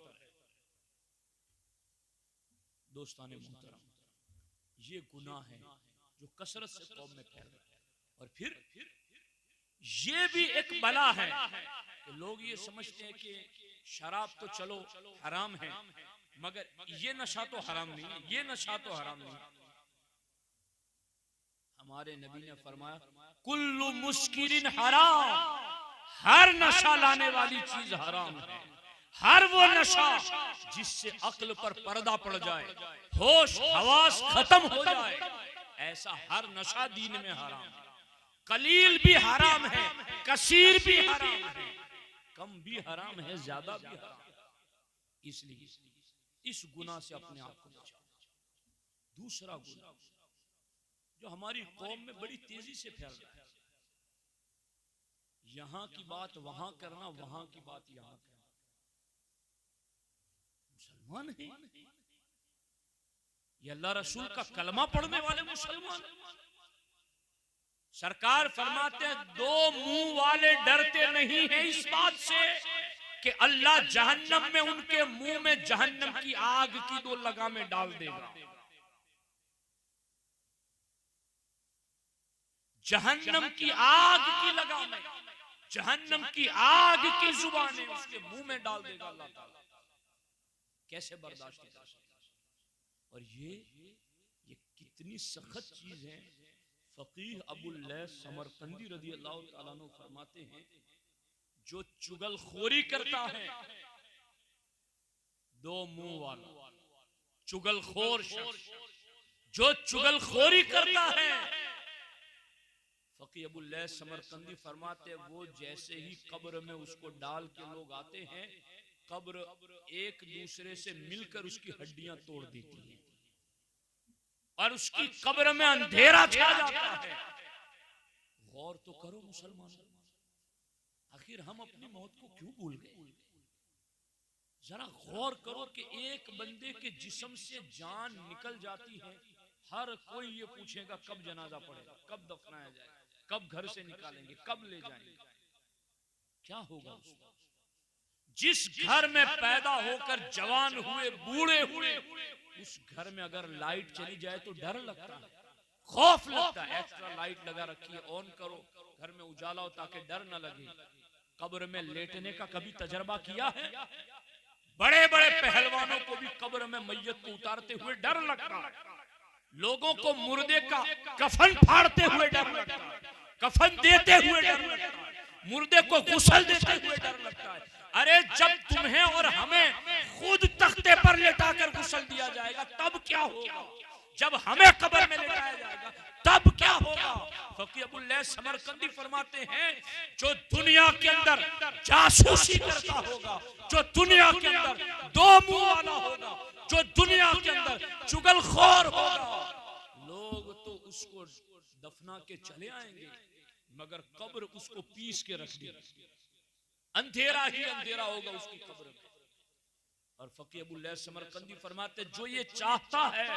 Speaker 1: दोस्ताने मोहतरम, ये गुनाह है जो कसरत से कौम में फैल रहा है। और फिर ये भी एक बला है कि लोग ये समझते हैं कि शराब तो चलो हराम है, मगर ये नशा तो हराम नहीं है, ये नशा तो हराम नहीं है। हमारे नबी ने फरमाया, कुल्लु मुस्किरिन हराम, हर नशा लाने वाली चीज हराम है। हर वो नशा जिससे अक्ल पर पर्दा पड़ जाए, होश हवास खत्म हो जाए, ऐसा हर नशा दीन में हराम है। कलील भी हराम है, कसीर भी हराम है, कम भी हराम है, ज्यादा भी हराम है। इसलिए इस गुनाह से अपने आप को बचाओ। दूसरा गुनाह जो हमारी कौम में बड़ी तेजी से फैल रहा है, यहां की बात वहां करना, वहां की बात यहां करना। मुसलमान है ये, अल्लाह रसूल का कलमा पढ़ने वाले मुसलमान। सरकार फरमाते हैं दो मुंह वाले डरते नहीं हैं इस बात से कि अल्लाह जहन्नम में उनके मुंह में जहन्नम की आग की दो लगामें डाल देगा। जहन्नम की आग की लगामें, जहन्नम की आग की जुबानें उसके मुंह में डाल देगा अल्लाह ताला। कैसे बर्दाश्त कर सकते? और ये कितनी सख्त चीज है। फकीह अबुल लैस समरकंदी रज़ी अल्लाह ताला अन्हु फरमाते हैं, जो चुगलखोरी करता है, दो मुंह वाला चुगलखोर शख्स जो चुगलखोरी करता है, फकीह अबुल लैस समरकंदी फरमाते वो जैसे ही कब्र में उसको डाल के लोग आते हैं, कब्र एक दूसरे से मिलकर उसकी हड्डियां तोड़ देती है और उसकी कब्र में अंधेरा छा जाता है। गौर तो करो मुसलमानों, आखिर हम अपनी मौत को क्यों भूल गए? जरा गौर करो कि एक बंदे के जिस्म से जान निकल जाती है, हर कोई ये पूछेगा कब जनाजा पड़ेगा, कब दफनाया जाएगा, कब घर से निकालेंगे, कब ले जाएंगे। क्या होगा उसको? जिस घर में पैदा होकर जवान हुए, बूढ़े हुए, उस घर में अगर लाइट चली जाए तो डर लगता है, खौफ लगता है। एक्स्ट्रा लाइट लगा रखी है, ऑन करो, घर में उजाला हो ताकि डर न लगे। कब्र में लेटने का कभी तजर्बा किया है? बड़े बड़े पहलवानों को भी कब्र में मैयत को उतारते हुए डर लगता है। लोगों को मुर्दे का कफन फाड़ते हुए डर लगता है, कफन देते हुए डर लगता है, मुर्दे को गुस्ल देते हुए डर लगता है। अरे जब तुम्हें और हमें खुद तख्ते पर लेटाकर गुस्ल दिया जाएगा तब क्या होगा? जब हमें कब्र में लेटाया जाएगा तब क्या होगा? फकीह अबुल लैस समरकंदी फरमाते हैं, जो दुनिया के अंदर जासूसी करता होगा, जो दुनिया के अंदर दो मुंह वाला होगा, जो दुनिया के अंदर चुगलखोर होगा, लोग तो उसको दफना के चले आएंगे मगर कब्र उसको पीस के रख देगी। अंधेरा ही अंधेरा होगा उसकी कब्र में। और फकीह अबुल लैस समरकंदी फरमाते, जो ये चाहता है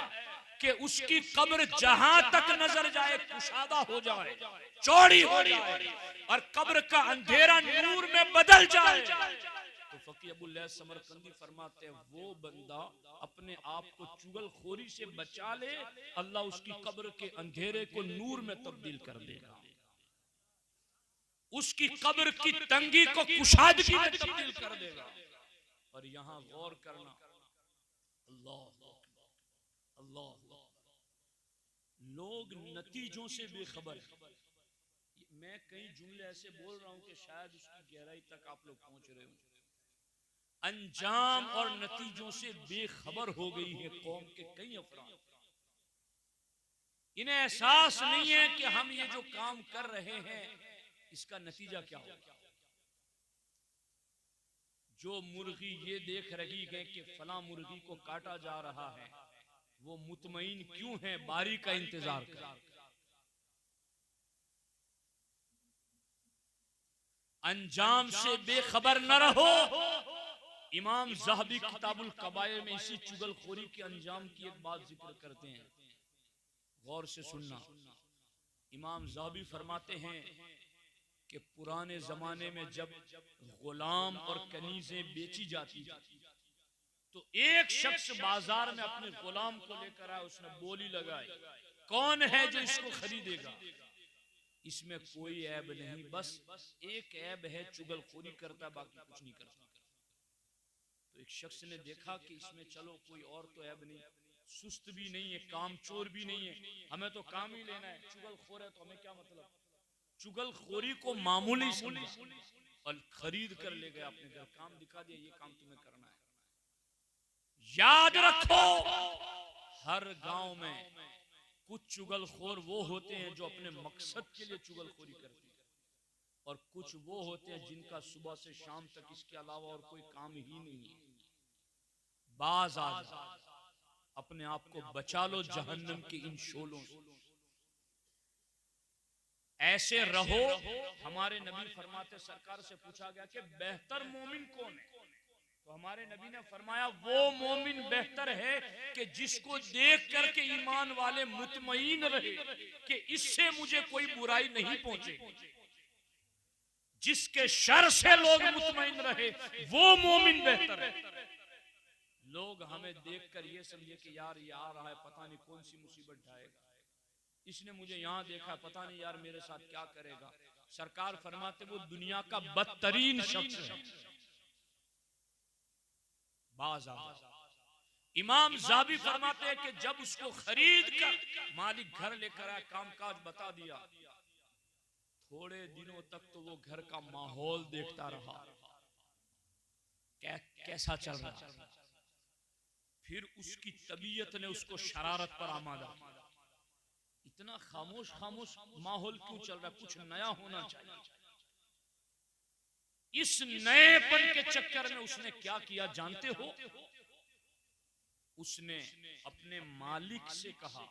Speaker 1: कि उसकी कब्र जहां तक नजर जाए कुशादा हो जाए, चौड़ी हो जाए और कब्र का अंधेरा नूर में बदल जाए, तो फकीह अबुल लैस समरकंदी फरमाते हैं वो बंदा अपने आप को चुगलखोरी से बचा ले, अल्लाह उसकी कब्र के अंधेरे को नूर में तब्दील कर देगा, उसकी कब्र की तंगी को कुशादगी में तब्दील कर देगा। और यहां गौर करना, अल्लाह अल्लाह, लोग नतीजों से बेखबर है। मैं कई जुमले ऐसे बोल रहा हूं कि शायद उसकी गहराई तक आप लोग पहुंच रहे हो। अंजाम और नतीजों से बेखबर हो गई है कौम के कई अफराद। इन्हें एहसास नहीं है कि हम ये जो काम कर रहे हैं इसका नतीजा क्या होगा। जो मुर्गी ये देख रही है कि फला मुर्गी को काटा जा रहा है, वो मुतमईन क्यों है, बारी का इंतजार कर। अंजाम से बेखबर न रहो। इमाम ज़हबी किताबुल कबायर में इसी चुगलखोरी के अंजाम की एक बात जिक्र करते हैं, गौर से सुनना। इमाम ज़हबी फरमाते हैं कि पुराने जमाने में जब गुलाम और कनीजें बेची जाती थी तो एक शख्स बाजार में अपने गुलाम को लेकर आया, उसने बोली लगाई, कौन है जो इसको खरीदेगा? इसमें कोई ऐब नहीं, बस एक ऐब है, चुगलखोरी करता, बाकी कुछ नहीं करता। तो एक शख्स ने देखा कि इसमें चलो कोई और तो ऐब नहीं, सुस्त भी नहीं है, काम चोर भी नहीं है, हमें तो काम ही लेना है, चुगलखोर है तो हमें क्या मतलब, चुगलखोरी को मामूली समझा और खरीद कर ले गया अपने घर, काम दिखा दिया, ये काम तुम्हें करना है। याद रखो, हर गांव में कुछ चुगलखोर वो होते हैं जो अपने मकसद के लिए चुगलखोरी करते हैं, और कुछ वो होते हैं जिनका सुबह से शाम तक इसके अलावा और कोई काम ही नहीं है। बाज आ जाओ, अपने आप को बचा लो जहन्नम के इन शोलों से। ऐसे रहो। हमारे नबी फरमाते, सरकार से पूछा गया कि बेहतर मोमिन कौन है, तो हमारे नबी ने फरमाया वो मोमिन बेहतर है कि जिसको देख करके ईमान वाले मुतमईन रहे कि इससे मुझे कोई बुराई नहीं पहुंचेगी, जिसके शर से लोग मुतमईन रहे, वो मोमिन बेहतर है। लोग हमें देखकर ये समझे कि यार ये आ रहा है, पता नहीं कौन सी मुसीबत ढाएगा, इसने मुझे यहां देखा, पता नहीं यार मेरे साथ क्या करेगा। सरकार फरमाते वो दुनिया का बदतरीन शख्स है। इमाम ज़ाबी फरमाते हैं कि जब उसको खरीद कर मालिक घर लेकर आया, कामकाज बता दिया, थोड़े दिनों तक तो वो घर का माहौल देखता रहा कैसा चल रहा है। फिर उसकी तबीयत ने उसको शरारत पर आमादा, इतना खामोश खामोश माहौल क्यों चल रहा है, कुछ नया होना चाहिए। इस नएपन के चक्कर में उसने क्या किया जानते हो? उसने अपने मालिक से कहा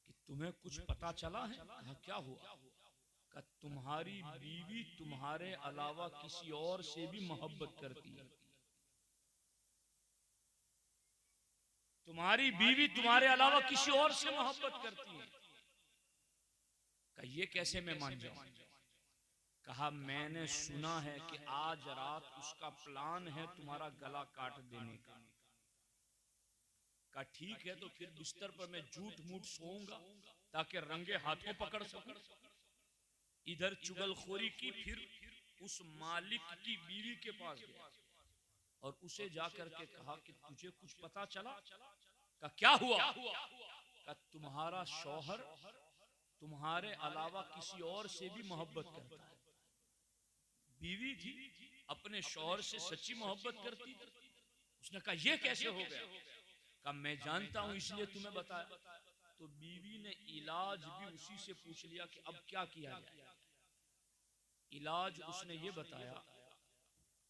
Speaker 1: कि तुम्हें कुछ पता चला है? कहा क्या हुआ? कहा तुम्हारी बीवी तुम्हारे अलावा किसी और से भी मोहब्बत करती है। तुम्हारी बीवी तुम्हारे अलावा किसी और से मोहब्बत करती है। कहा ये कैसे मैं मान जाऊं? कहा मैंने सुना है कि आज रात उसका प्लान है तुम्हारा गला काट देने का। कहा ठीक है, तो फिर बिस्तर पर मैं झूठ मूठ सोऊंगा ताकि रंगे हाथों पकड़ सकूं। इधर चुगलखोरी की, फिर उस मालिक की बीवी के पास गया और उसे जाकर के कहा कि तुझे कुछ पता चला? कहा क्या हुआ? कहा तुम्हारा शौहर तुम्हारे अलावा किसी और से भी मोहब्बत करता है। बीवी थी, अपने शौहर से सच्ची मोहब्बत करती थी। उसने कहा ये कैसे हो गया? कहा मैं जानता हूं इसलिए तुम्हें बताया। तो बीवी ने इलाज भी उसी से पूछ लिया कि अब क्या किया जाए। इलाज उसने ये बताया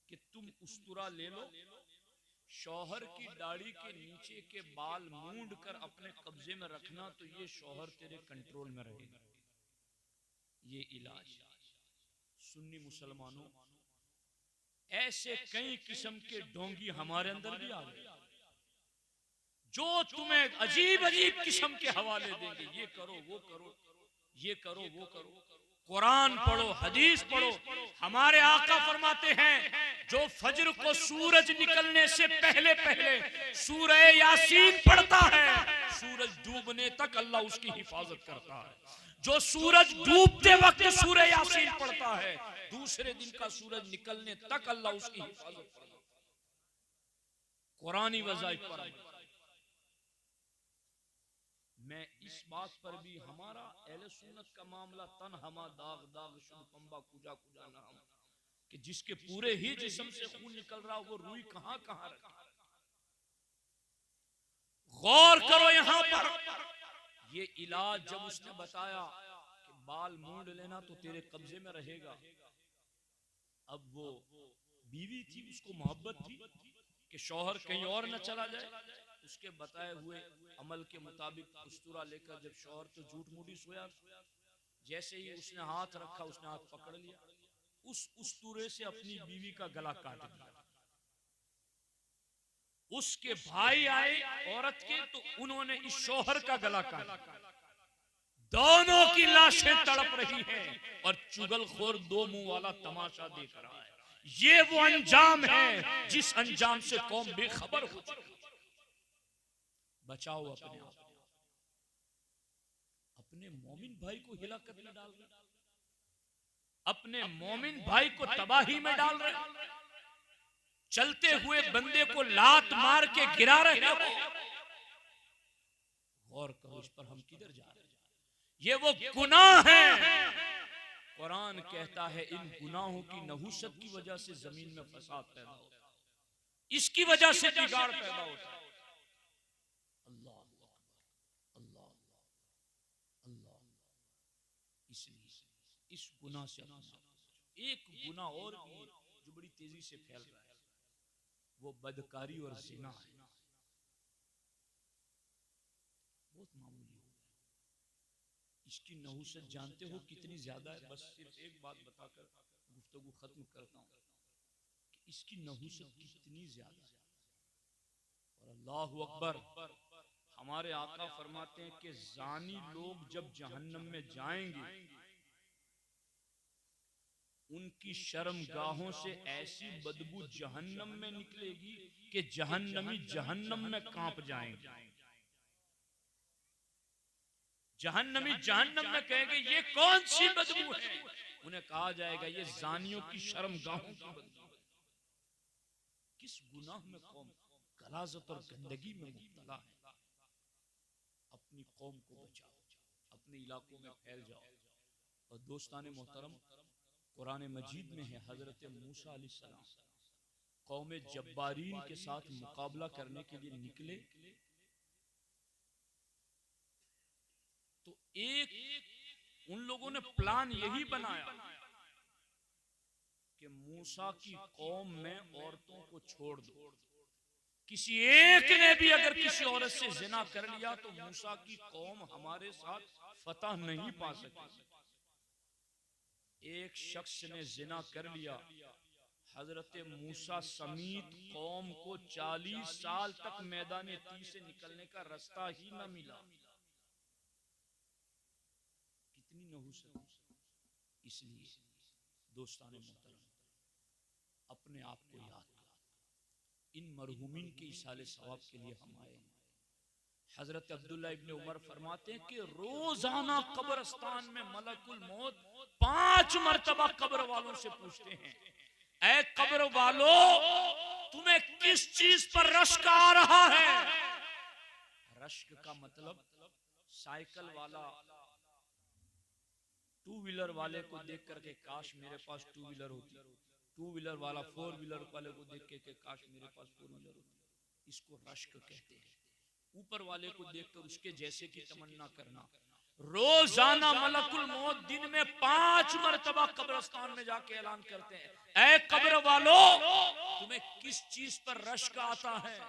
Speaker 1: कि तुम उस्तरा ले लो, शौहर की दाढ़ी के नीचे के बाल मूंड कर अपने कब्जे में रखना, तो ये शौहर तेरे कंट्रोल में रहेगा। ये इलाज। सुन्नी मुसलमानों, ऐसे कई किस्म के ढोंगी हमारे अंदर भी आ गए जो तुम्हें अजीब अजीब किस्म के हवाले देंगे, ये करो वो करो, ये करो वो करो। कुरान पढ़ो, हदीस पढ़ो। हमारे आका फरमाते हैं जो फजर को सूरज निकलने से पहले पहले सूरह यासीन पढ़ता है, सूरज डूबने तक अल्लाह उसकी हिफाजत करता है। जो सूरज डूबते वक्त सूरह यासीन पढ़ता है, दूसरे दिन का सूरज निकलने तक अल्लाह उसकी हिफाजत करता है। कुरानी वज़ाइफ पर मैं इस बात पर भी, हमारा अहले सुन्नत का मामला तन हमा दाग दाग शुभ पंबा कुजा कुजा नाम, कि जिसके पूरे ही जिस्म से खून निकल रहा वो रुई कहां कहां रखा। गौर करो यहां पर, ये इलाज जब उसने बताया कि बाल मूंड लेना तो तेरे कब्जे में रहेगा। अब वो बीवी थी, उसको मोहब्बत थी कि शौहर कहीं और न चला जाए। उसके बताए हुए अमल के मुताबिक उस्तरा लेकर जब शौहर तो झूठ मूठी सोया, जैसे ही उसने हाथ रखा, उसने हाथ पकड़ लिया, उस उस्तरे से अपनी बीवी का गला काट दिया। उसके भाई आए औरत के, तो उन्होंने इस शौहर का गला काटा। दोनों की लाशें तड़प रही हैं और चुगलखोर दो मुंह वाला तमाशा देख रहा है। ये वो अंजाम है जिस अंजाम से कौम बेखबर हो चुकी। बचाओ अपने आप, अपने मोमिन भाई को हिलाकत में डाल रहे, अपने मोमिन भाई को तबाही में डाल रहे, चलते हुए बंदे को लात मार के गिरा रहे हो। गौर करो इस पर हम किधर जा रहे हैं। ये वो गुनाह है, कुरान कहता है इन गुनाहों की नहुसत की वजह से जमीन में फसाद पैदा होता है, इसकी वजह से बिगाड़ पैदा होता है। अल्लाह अल्लाह अल्लाह, इसलिए इस गुनाह से एक गुनाह और भी जो बड़ी तेजी से फैल रहा है, वो बदकारी और जिना है। बहुत मामूली हो गया, इसकी नहुसत जानते हो कितनी ज्यादा है। बस सिर्फ एक बात बताकर गुफ्तगू खत्म करता हूँ कि इसकी नहुसत कितनी ज्यादा है। और अल्लाह अकबर, हमारे आका फरमाते हैं कि जानी लोग जब जहन्नम में जाएंगे, उनकी शर्मगाहों से ऐसी बदबू जहन्नम में निकलेगी कि जहन्नमी जहन्नम में कांप जाएंगे। जहन्नमी जहन्नम में कहेंगे ये कौन सी बदबू है? उन्हें कहा जाएगा ये जानियों की शर्मगाहों की बदबू। किस गुनाह में कौम गलाजत और गंदगी में मुब्तला है। अपनी कौम को बचाओ, अपने इलाकों में फैल जाओ। और दोस्ताने मोहतरम, कुरान मजीद में है हजरत मूसा अलैहिस्सलाम कौम जब्बारीन के साथ मुकाबला करने के लिए निकले, तो एक उन लोगों ने प्लान यही बनाया कि मूसा की कौम में औरतों को छोड़ दो, किसी एक ने भी अगर किसी औरत से जिना कर लिया तो मूसा की कौम हमारे साथ फतह नहीं पा सकेगी। एक शख्स ने जिना कर लिया, हजरत मूसा समीत कौम को 40 साल तक मैदान ती से निकलने का रास्ता ही न मिला। कितनी नहुसत। इसलिए दोस्ताने मोहतरम, अपने आप को याद करो, इन मरहूमिन के इसाले सवाब के लिए हम आए हैं। हजरत अब्दुल्ला इब्ने उमर फरमाते हैं कि रोजाना कब्रिस्तान में मलकुल मौत 5 मरतबा कब्र वालों से पूछते हैं, ऐ कब्र वालों, तुम्हें किस चीज पर रश्क आ रहा है? रश्क का मतलब साइकिल वाला टू व्हीलर वाले को देख करके काश मेरे पास टू व्हीलर होती, टू व्हीलर वाला फोर व्हीलर वाले को देख के काश मेरे पास फोर व्हीलर होती, इसको रश्क कहते हैं। ऊपर वाले को देखकर उसके जैसे की तमन्ना करना। रोजाना मलकुल मौत दिन में 5 मरतबा कब्रिस्तान में जाके ऐलान करते हैं, ऐ कब्र वालों, तुम्हें किस चीज पर रश्क आता है?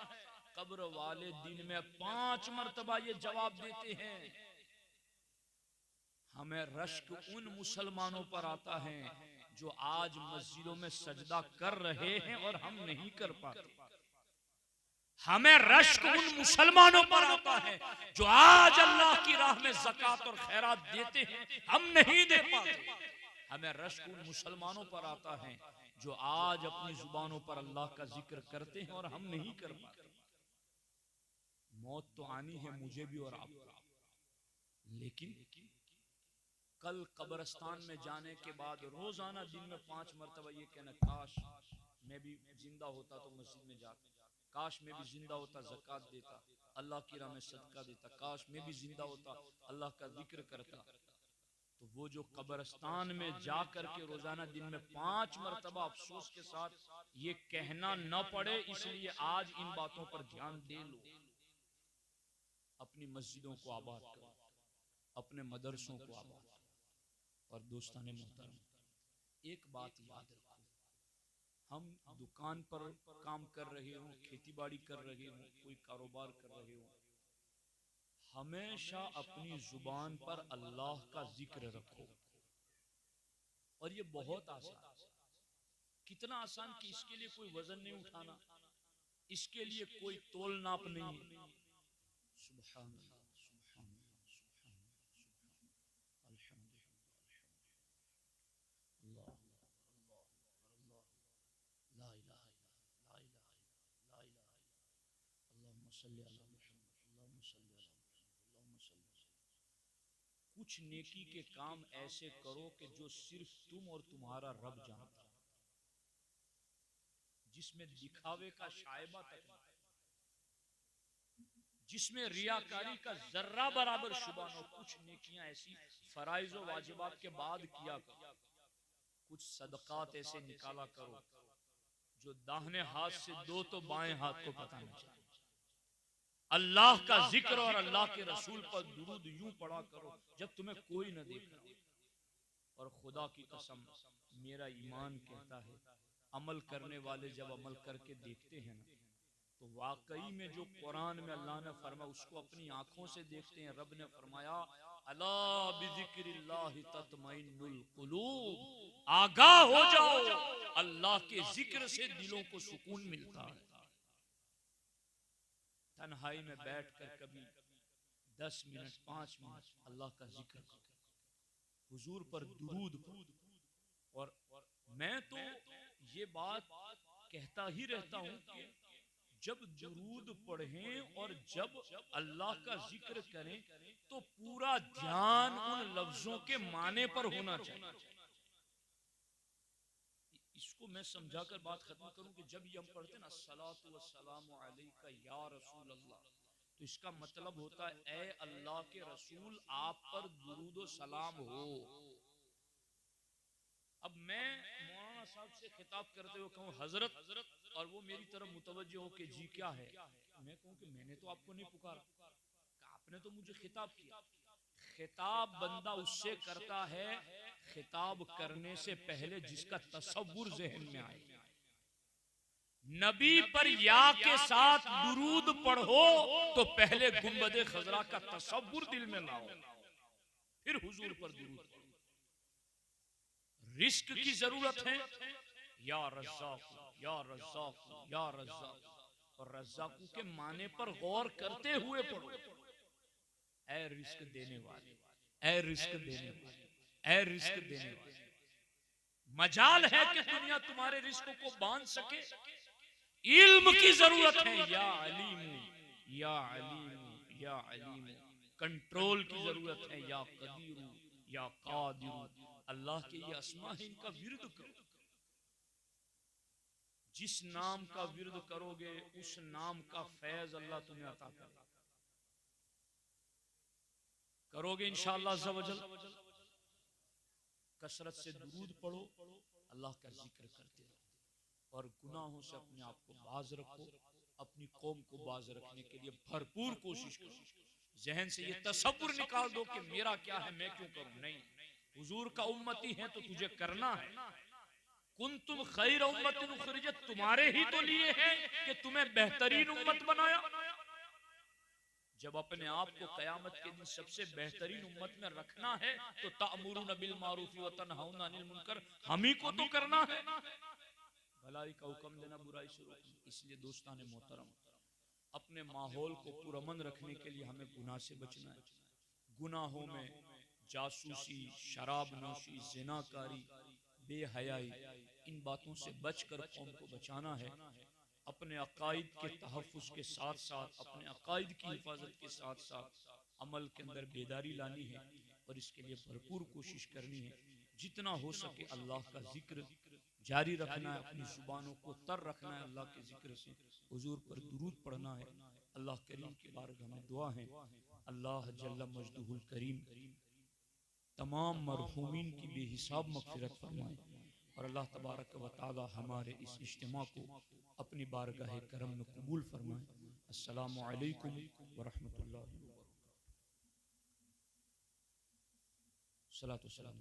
Speaker 1: कब्र वाले दिन में 5 मरतबा ये जवाब देते हैं, हमें रश्क उन मुसलमानों पर आता है जो आज मस्जिदों में सजदा कर रहे हैं और हम नहीं कर पाते। हमें रश्क उन मुसलमानों पर आता है जो आज अल्लाह की राह में ज़कात और खैरात देते हैं, हम नहीं दे पाते। हमें रश्क उन मुसलमानों पर आता है जो आज अपनी जुबानों पर अल्लाह का जिक्र करते हैं और हम नहीं कर पाते। मौत तो आनी है मुझे भी और आपको, लेकिन कल कब्रिस्तान में जाने के बाद रोजाना दिन में 5 मरतबा ये कहना, काश मैं भी जिंदा होता तो मस्जिद में जाता, काश मैं भी जिंदा होता ज़कात देता, अल्लाह की राह में सदका देता, काश मैं भी जिंदा होता अल्लाह का जिक्र करता। तो वो जो कब्रिस्तान में जा करके रोजाना दिन में 5 मरतबा अफसोस के साथ ये कहना न पड़े, इसलिए आज इन बातों पर ध्यान दे लो। अपनी मस्जिदों को आबाद करो, अपने मदरसों को आबाद करो। और दोस्ताने मोहतरम, एक बात याद रखो, हम दुकान पर काम कर रहे हो, खेती बाड़ी कर रहे हो, कोई कारोबार कर रहे हो, हमेशा अपनी जुबान पर अल्लाह का जिक्र रखो। और ये बहुत आसान, कितना आसान कि इसके लिए कोई वजन नहीं उठाना, इसके लिए कोई तोल नाप नहीं है। सुभान अल्लाह, सुभान अल्लाह, सुभान अल्लाह, अल्हम्दुलिल्लाह, अल्लाह अल्लाह अल्लाह, ला इलाहा इल्लल्लाह, ला इलाहा इल्लल्लाह, ला इलाहा इल्लल्लाह, अल्लाहुम्मा सल्ली अला मुहम्मद, अल्लाहुम्मा सल्ली अला मुहम्मद, अल्लाहुम्मा सल्ली अला मुहम्मद। कुछ नेकी के काम ऐसे करो कि जो सिर्फ तुम और तुम्हारा रब जानता है, जिसमें दिखावे का शायबा तक नहीं। जिसमें रियाकारी का जर्रा बराबर शुबा न हो। कुछ नेकियां ऐसी फराइज व वाजिबात के बाद किया करो, कुछ सदकात ऐसे निकाला करो जो दाहिने हाथ से दो तो बाएं हाथ को पता न चले। अल्लाह का जिक्र और अल्लाह के रसूल पर दुरूद यूं पढ़ा करो जब तुम्हें कोई न देख रहा हो। और खुदा की कसम, मेरा ईमान कहता है अमल करने वाले जब अमल करके देखते हैं ना, तो वाकई में जो कुरान में अल्लाह ने फरमाया उसको अपनी आंखों से देखते हैं। रब ने फरमाया अला बिज़िक्रिल्लाहि तत्मइन्नुल कुलूब, आगाह हो जाओ, अल्लाह के जिक्र से दिलों को सुकून मिलता है। तन्हाई में बैठकर कभी 10 मिनट 5 मिनट अल्लाह का जिक्र करो, हुजूर पर दुरूद पढ़ो। और मैं तो ये बात कहता ही रहता हूं कि जब दुरूद पढ़ें और जब अल्लाह का जिक्र करें तो पूरा ध्यान उन लफ्जों के माने पर होना चाहिए। इसको मैं समझाकर बात खत्म करूं कि जब ये हम पढ़ते ना अस्सलातु वस्सलामु अलैका या रसूल अल्लाह, तो इसका मतलब होता है ए अल्लाह के रसूल आप पर दुरूद व सलाम हो। अब मैं मौलाना साहब से खिताब करते हुए कहूँ हजरत, और वो मेरी तरफ मुतवज्जो हो कि जी क्या है, मैं कहूँ कि मैंने तो आपको नहीं पुकारा, आपने तो मुझे खिताब किया। खिताब बंदा उससे करता है खिताब करने से पहले जिसका तसव्वुर ज़हन में आए। नबी पर या के साथ दुरूद पढ़ो तो पहले गुंबदे खजरा का तसव्वुर दिल में लाओ, फिर हुजूर पर दुरूद पढ़ो। रिस्क की जरूरत है, या रज़्ज़ाक़ू या रज़्ज़ाक़ू या रज़्ज़ाक़ू, और रज़्ज़ाक़ू के माने पर गौर करते हुए पढ़ो। ऐ रिस्क देने वाले, ऐ रिस्क देने वाले, ऐ रिस्क देने वाले, मजाल है कि दुनिया तुम्हारे रिस्क को बांध सके। इल्म की जरूरत है, या अलीमु या अलीमु या अलीमु। कंट्रोल की जरूरत है, या कदीरू या कादिरू। अल्लाह के ये अस्मा है, इनका विर्द करो। जिस नाम का विर्द करोगे उस नाम का फैज अल्लाह तुम्हें अता करेगा। करोगे इंशाअल्लाह अज़्ज़ा वजल। कसरत से दुरूद पढ़ो, अल्लाह का जिक्र करते रहो, और गुनाहों से अपने आप को बाज रखो। अपनी कौम को बाज रखने के लिए भरपूर कोशिश करो। जहन से ये तसव्वुर निकाल दो कि मेरा क्या है, मैं क्यों करूं। नहीं, हुजूर का उम्मती है तो तुझे करना है। कुंतुम खैर उम्मतिन उखरिजत, तुम्हारे ही तो लिए है कि तुम्हें बेहतरीन उम्मत बनाया। जब अपने आप को कयामत के दिन सबसे बेहतरीन उम्मत में रखना है तो तामुरून बिल मारूफ व तनहाउना अनिल मुनकर, हम ही को तो करना है। भलाई का हुक्म देना, बुराई से रोकना। इसलिए दोस्तान मोहतरम, अपने माहौल को पुरअमन रखने के लिए हमें गुनाह से बचना है। गुनाहों में जासूसी, शराब नोशी, जिनाकारी, बेहयाई, इन बातों से बचकर कौम को बचाना है। अपने अकायद के तहफ़्फ़ुज़ के साथ साथ, अपने अकायद की हिफाजत के साथ साथ अमल के अंदर बेदारी लानी है, और इसके लिए भरपूर कोशिश करनी है। जितना हो सके अल्लाह का जिक्र जारी रखना है, अपनी ज़ुबानों को तर रखना है अल्लाह के जिक्र से, हुजूर पर दुरूद पढ़ना है। अल्लाह करीम की बारगाह में दुआ है, अल्लाह जल्ल मजदुहुल करीम तमाम मरहूमीन की बेहिसाब मग़फ़िरत फरमाए, और अल्लाह तबारक व तआला हमारे इस इज्तिमा को अपनी बारगाह करम में कबूल फरमाए। अस्सलामु अलैकुम व रहमतुल्लाहि व बरकातहू। सलातो सलाम।